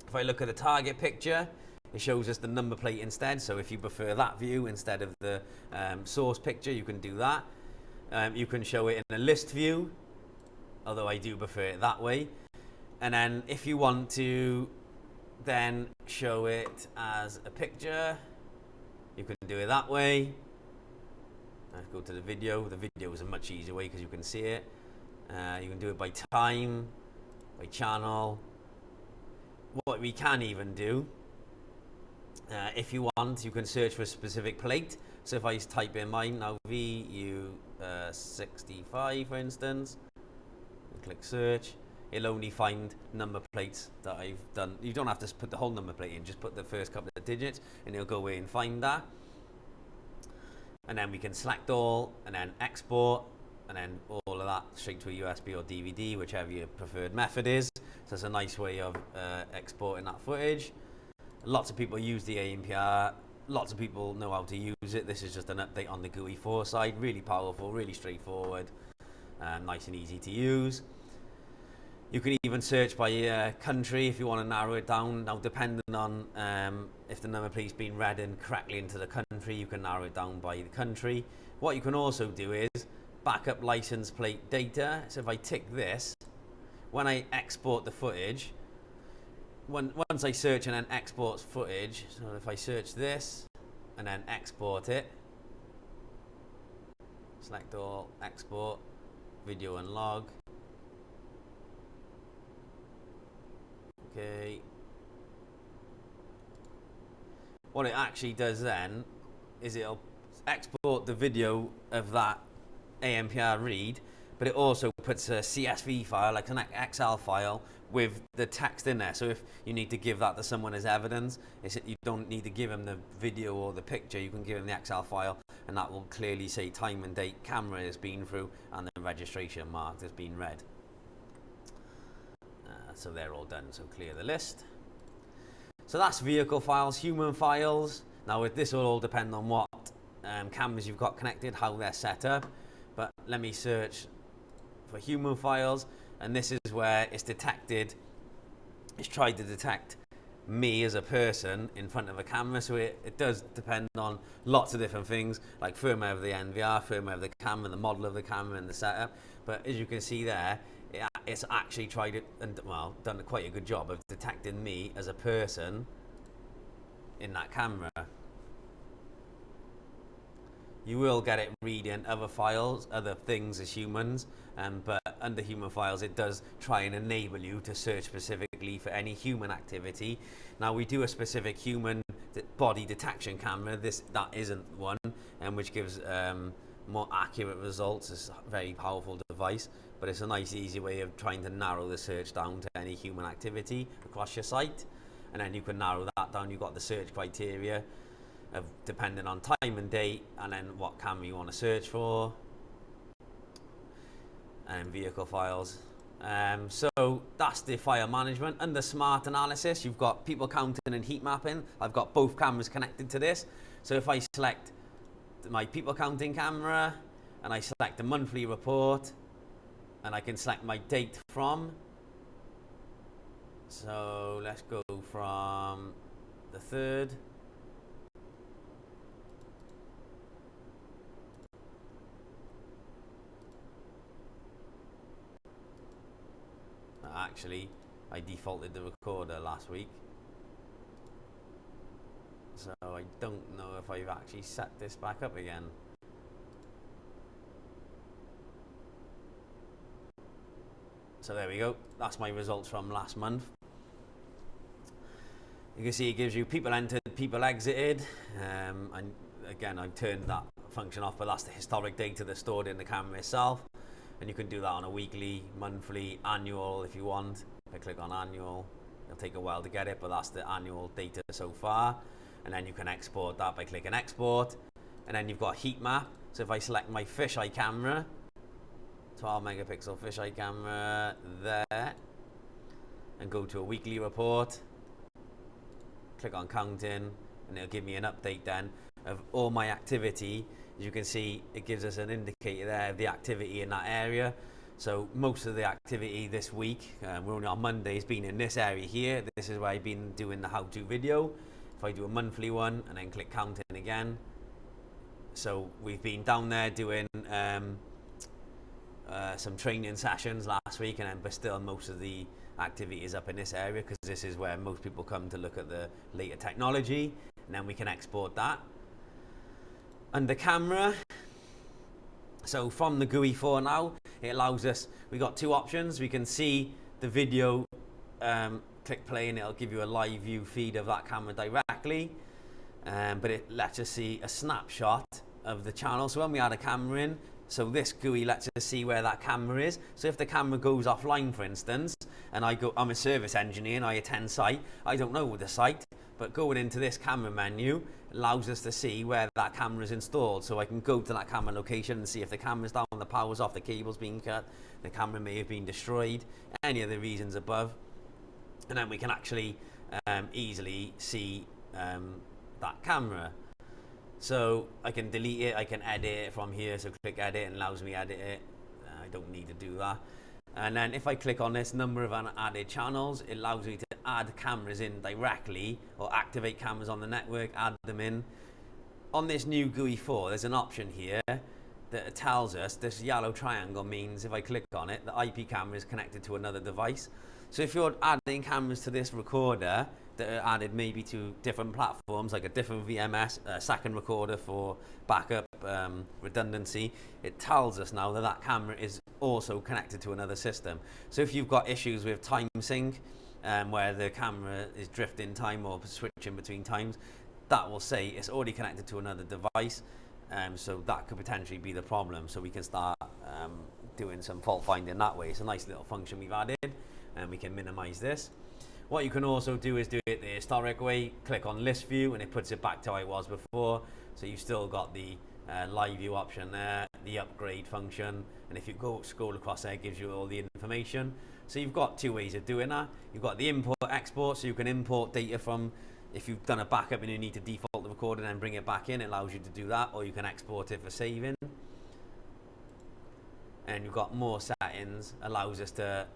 If I look at the target picture, it shows us the number plate instead. So if you prefer that view instead of the source picture, you can do that. You can show it in a list view, although I do prefer it that way. And then if you want to then show it as a picture, you can do it that way. Let's go to the video. The video is a much easier way because you can see it. You can do it by time, by channel. What we can even do, if you want, you can search for a specific plate. So if I type in mine now, VU65 for instance, and click search, it'll only find number plates that I've done. You don't have to put the whole number plate in, just put the first couple of digits and it'll go away and find that. And then we can select all and then export, and then all of that straight to a USB or DVD, whichever your preferred method is. So it's a nice way of exporting that footage. Lots of people use the ANPR. Lots of people know how to use it. This is just an update on the GUI 4 side. Really powerful, really straightforward, nice and easy to use. You can even search by country if you want to narrow it down. Now, depending on if the number plate's been read in correctly into the country, you can narrow it down by the country. What you can also do is backup license plate data. So if I tick this, when I export the footage, once I search and then export footage, so if I search this and then export it, select all, export, video and log, what it actually does then is it'll export the video of that AMPR read, but it also puts a CSV file, like an Excel file, with the text in there. So if you need to give that to someone as evidence, you don't need to give them the video or the picture. You can give them the Excel file, and that will clearly say time and date, camera has been through, and the registration mark has been read. So they're all done, so clear the list. So that's vehicle files. Human files. Now this will all depend on what cameras you've got connected, how they're set up. But let me search for human files, and this is where it's detected. It's tried to detect me as a person in front of a camera, so it does depend on lots of different things, like firmware of the NVR, firmware of the camera, the model of the camera, and the setup. But as you can see there, it's actually tried it and, well, done quite a good job of detecting me as a person in that camera. You will get it reading other files, other things as humans, but under human files it does try and enable you to search specifically for any human activity. Now we do a specific human body detection camera, that isn't one, which gives more accurate results. It's a very powerful device, but it's a nice easy way of trying to narrow the search down to any human activity across your site, and then you can narrow that down. You've got the search criteria of depending on time and date, and then what camera you want to search for, and vehicle files. So that's the file management. Under smart analysis, you've got people counting and heat mapping. I've got both cameras connected to this. So if I select my people counting camera and I select the monthly report, and I can select my date from. So let's go from the 3rd. Actually, I defaulted the recorder last week, so I don't know if I've actually set this back up again. So there we go, that's my results from last month. You can see it gives you people entered, people exited, and again I've turned that function off, but that's the historic data that's stored in the camera itself. And you can do that on a weekly, monthly, annual if you want. If I click on annual, it'll take a while to get it, but that's the annual data so far. And then you can export that by clicking export. And then you've got heat map. So if I select my fisheye camera, 12 megapixel fisheye camera there, and go to a weekly report, click on counting, and it'll give me an update then of all my activity. As you can see, it gives us an indicator there of the activity in that area. So most of the activity this week, we're only on Monday, has been in this area here. This is where I've been doing the how-to video. If I do a monthly one and then click counting again. So we've been down there doing some training sessions last week, but still most of the activity is up in this area because this is where most people come to look at the later technology, and then we can export that. Under camera, so from the GUI 4 now, it allows us, we got two options. We can see the video, click play, and it'll give you a live view feed of that camera directly, but it lets us see a snapshot of the channel. So when we add a camera in, so this GUI lets us see where that camera is. So if the camera goes offline, for instance, and I'm a service engineer and I attend site, I don't know the site, but going into this camera menu allows us to see where that camera is installed. So I can go to that camera location and see if the camera's down, the power's off, the cable's been cut, the camera may have been destroyed, any of the reasons above. And then we can actually easily see that camera. So I can delete it, I can edit it from here. So click edit and allows me edit it. I don't need to do that. And then if I click on this number of unadded channels, it allows me to add cameras in directly or activate cameras on the network, add them in. On this new GUI 4, there's an option here that tells us this yellow triangle means if I click on it, the IP camera is connected to another device. So if you're adding cameras to this recorder that are added maybe to different platforms, like a different VMS, a second recorder for backup redundancy, it tells us now that that camera is also connected to another system. So if you've got issues with time sync, where the camera is drifting time or switching between times, that will say it's already connected to another device. So that could potentially be the problem. So we can start doing some fault finding that way. It's a nice little function we've added, and we can minimize this. What you can also do is do it the historic way. Click on list view and it puts it back to how it was before. So you've still got the live view option there, the upgrade function, and if you go scroll across there, it gives you all the information. So you've got two ways of doing that. You've got the import export, so you can import data from, if you've done a backup and you need to default the recording and bring it back in, it allows you to do that, or you can export it for saving. And you've got more settings, allows us to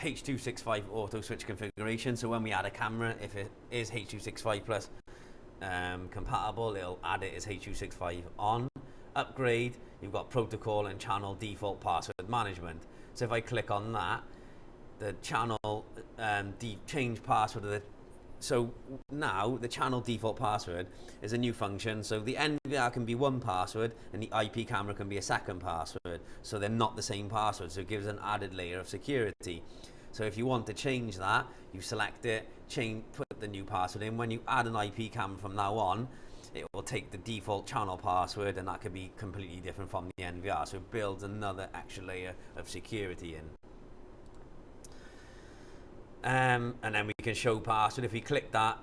H.265 auto switch configuration. So when we add a camera, if it is H.265 plus compatible, it'll add it as H.265 on. Upgrade, you've got protocol and channel default password management. So if I click on that, the channel change password of the, so now the channel default password is a new function. So the NVR can be one password and the IP camera can be a second password. So they're not the same password. So it gives an added layer of security. So if you want to change that, you select it, put the new password in. When you add an IP camera from now on, it will take the default channel password, and that could be completely different from the NVR. So it builds another extra layer of security in. And then we can show password. If we click that,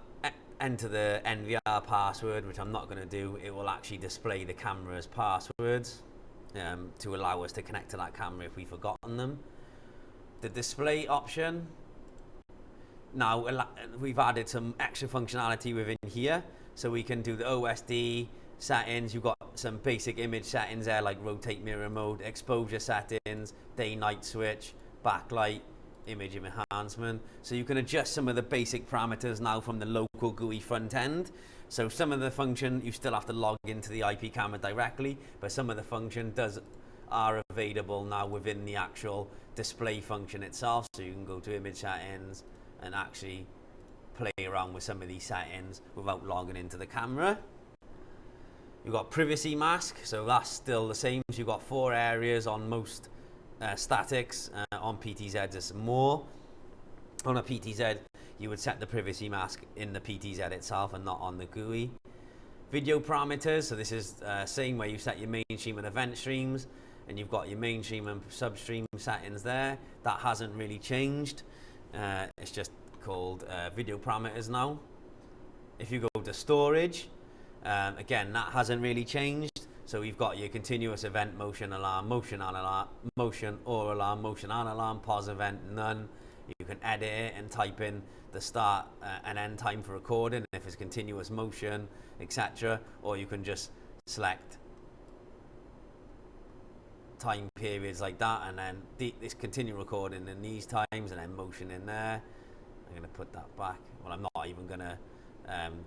enter the NVR password, which I'm not going to do, it will actually display the camera's passwords to allow us to connect to that camera if we've forgotten them. The display option, now we've added some extra functionality within here. So we can do the OSD settings. You've got some basic image settings there, like rotate mirror mode, exposure settings, day-night switch, backlight, image enhancement. So you can adjust some of the basic parameters now from the local GUI front end. So some of the function you still have to log into the IP camera directly, but some of the function are available now within the actual display function itself. So you can go to image settings and actually play around with some of these settings without logging into the camera. You've got privacy mask, so that's still the same. So you've got 4 areas on most statics. On PTZs it's more. On a PTZ you would set the privacy mask in the PTZ itself and not on the GUI. Video parameters, so this is same where you set your mainstream and event streams, and you've got your mainstream and substream settings there. That hasn't really changed. It's just called video parameters now. If you go to storage, again, that hasn't really changed. So we've got your continuous event, motion alarm, motion or alarm, motion and alarm, pause event, none. You can edit it and type in the start and end time for recording if it's continuous motion, etc. Or you can just select time periods like that, and then this continue recording in these times, and then motion in there. I'm going to put that back. Well, I'm not even going to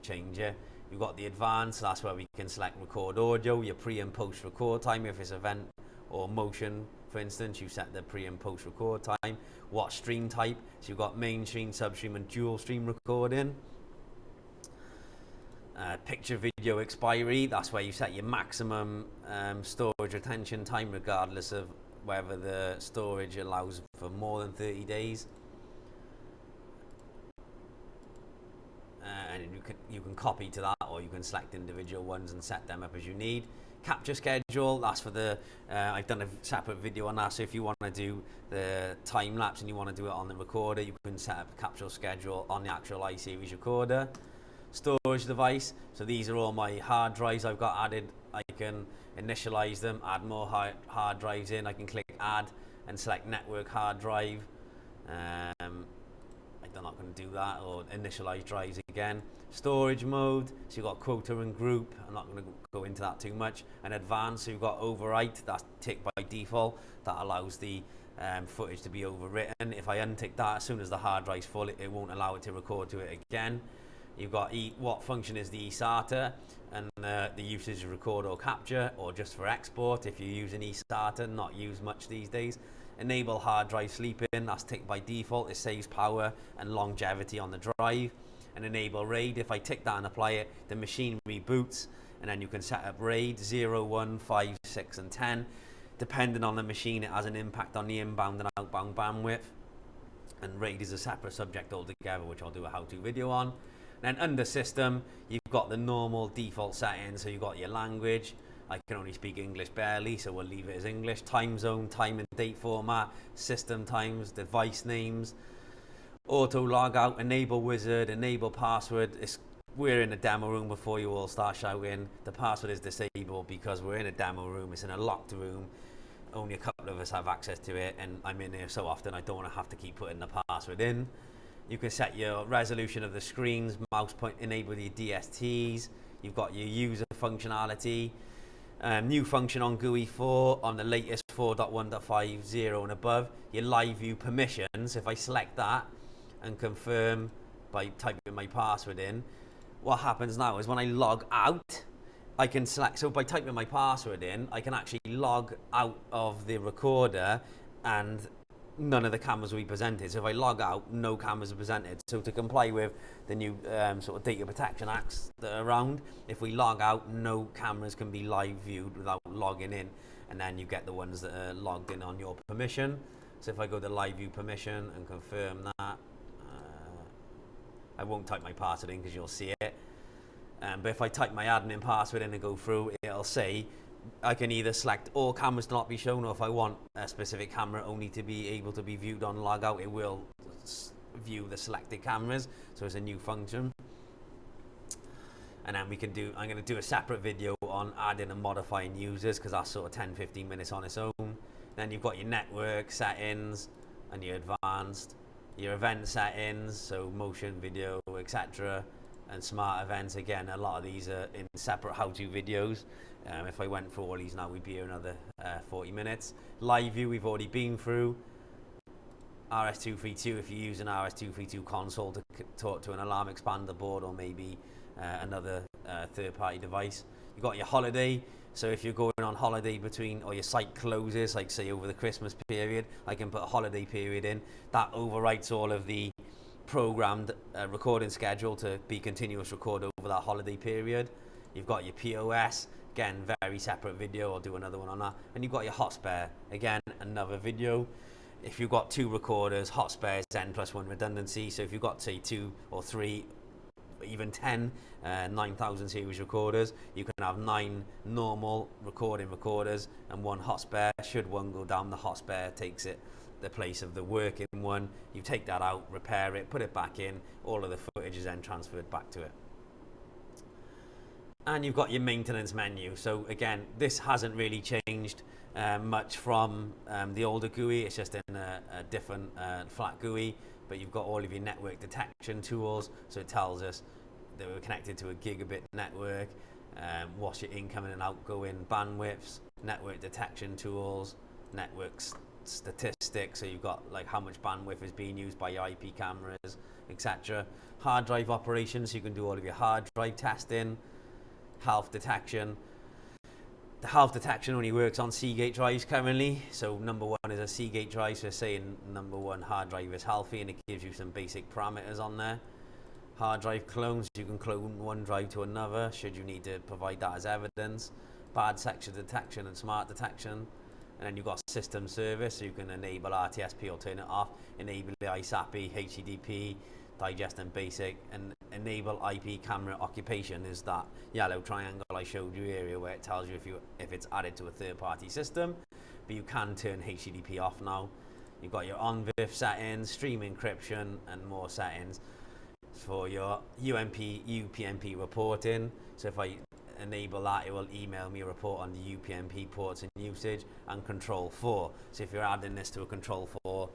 change it. You've got the advanced, that's where we can select record audio, your pre and post record time. If it's event or motion, for instance, you set the pre and post record time. What stream type, so you've got mainstream, substream and dual stream recording. Picture video expiry, that's where you set your maximum storage retention time, regardless of whether the storage allows for more than 30 days. And you can copy to that, or you can select individual ones and set them up as you need. Capture schedule, that's for the I've done a separate video on that. So if you want to do the time lapse and you want to do it on the recorder, you can set up a capture schedule on the actual iSeries recorder. Storage device, so these are all my hard drives I've got added. I can initialize them, add more hard drives in. I can click add and select network hard drive. I'm not going to do that, or initialize drives again. Storage mode, so you've got quota and group. I'm not going to go into that too much. And advanced, so you've got overwrite, that's ticked by default. That allows the footage to be overwritten. If I untick that, as soon as the hard drive's full, it won't allow it to record to it again. You've got what function is the eSATA, and the usage of record or capture, or just for export if you use an eSATA, not used much these days. Enable hard drive sleeping, that's ticked by default. It saves power and longevity on the drive. And enable RAID, if I tick that and apply it, the machine reboots, and then you can set up RAID 0, 1, 5, 6 and 10. Depending on the machine, it has an impact on the inbound and outbound bandwidth. And RAID is a separate subject altogether, which I'll do a how-to video on. Then under system, you've got the normal default settings. So you've got your language. I can only speak English barely, so we'll leave it as English. Time zone, time and date format, system times, device names, auto logout, enable wizard, enable password. We're in a demo room before you all start shouting. The password is disabled because we're in a demo room. It's in a locked room. Only a couple of us have access to it, and I'm in here so often I don't want to have to keep putting the password in. You can set your resolution of the screens, mouse point, enable your DSTs. You've got your user functionality. New function on GUI 4 on the latest 4.1.50 and above. Your live view permissions. If I select that and confirm by typing my password in, what happens now is when I log out, I can select, so by typing my password in, I can actually log out of the recorder and none of the cameras will be presented. So if I log out, no cameras are presented. So to comply with the new sort of data protection acts that are around, if we log out, no cameras can be live viewed without logging in. And then you get the ones that are logged in on your permission. So if I go to live view permission and confirm that, I won't type my password in because you'll see it. But if I type my admin password in and go through, it'll say I can either select all cameras to not be shown, or if I want a specific camera only to be able to be viewed on logout, it will view the selected cameras. So it's a new function. And then we can do, I'm going to do a separate video on adding and modifying users because that's sort of 10-15 minutes on its own. Then you've got your network settings and your advanced, your event settings, so motion, video, etc. And smart events. Again, a lot of these are in separate how-to videos. If I went through all these now, we'd be here another 40 minutes. Live view we've already been through. RS-232, if you use an RS-232 console to talk to an alarm expander board or maybe another third-party device. You've got your holiday. So if you're going on holiday between, or your site closes, like say over the Christmas period, I can put a holiday period in. That overwrites all of the programmed recording schedule to be continuous record over that holiday period. You've got your POS, again, very separate video. I'll do another one on that. And you've got your hot spare, again, another video. If you've got two recorders, hot spare is N+1 redundancy. So if you've got, say, 2 or 3, even 10 9000 series recorders, you can have 9 normal recorders and 1 hot spare. Should one go down, the hot spare takes it the place of the working one. You take that out, repair it, put it back in. All of the footage is then transferred back to it. And you've got your maintenance menu. So again, this hasn't really changed much from the older GUI. It's just in a different flat GUI, but you've got all of your network detection tools. So it tells us that we're connected to a gigabit network. What's your incoming and outgoing bandwidths, network detection tools, networks statistics, so you've got like how much bandwidth is being used by your IP cameras, etc. Hard drive operations, so you can do all of your hard drive testing. Health detection. The health detection only works on Seagate drives currently, so number 1 is a Seagate drive, so saying number 1 hard drive is healthy, and it gives you some basic parameters on there. Hard drive clones, you can clone one drive to another should you need to provide that as evidence. Bad section detection and smart detection. And then you've got system service, so you can enable RTSP or turn it off, enable ISAPI, HTTP, digest and basic, and enable IP camera occupation is that yellow triangle I showed you earlier where it tells you if it's added to a third-party system, but you can turn HTTP off now. You've got your ONVIF settings, stream encryption, and more settings for your UPnP reporting. So if I enable that, it will email me a report on the UPnP ports and usage, and Control 4. So if you're adding this to a Control 4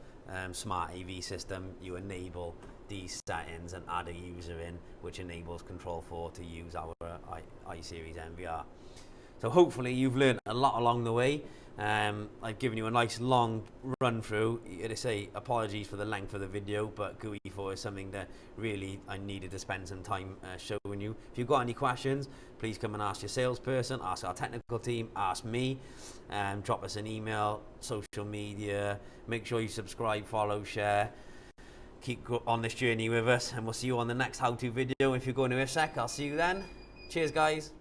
smart AV system, you enable these settings and add a user in, which enables Control 4 to use our I-Series NVR. So hopefully you've learned a lot along the way. I've given you a nice long run through. To say apologies for the length of the video, but GUI 4 is something that really I needed to spend some time showing you. If you've got any questions, please come and ask your salesperson, ask our technical team, ask me, drop us an email, social media. Make sure you subscribe, follow, share. Keep on this journey with us, and we'll see you on the next how-to video. If you're going to a sec, I'll see you then. Cheers, guys.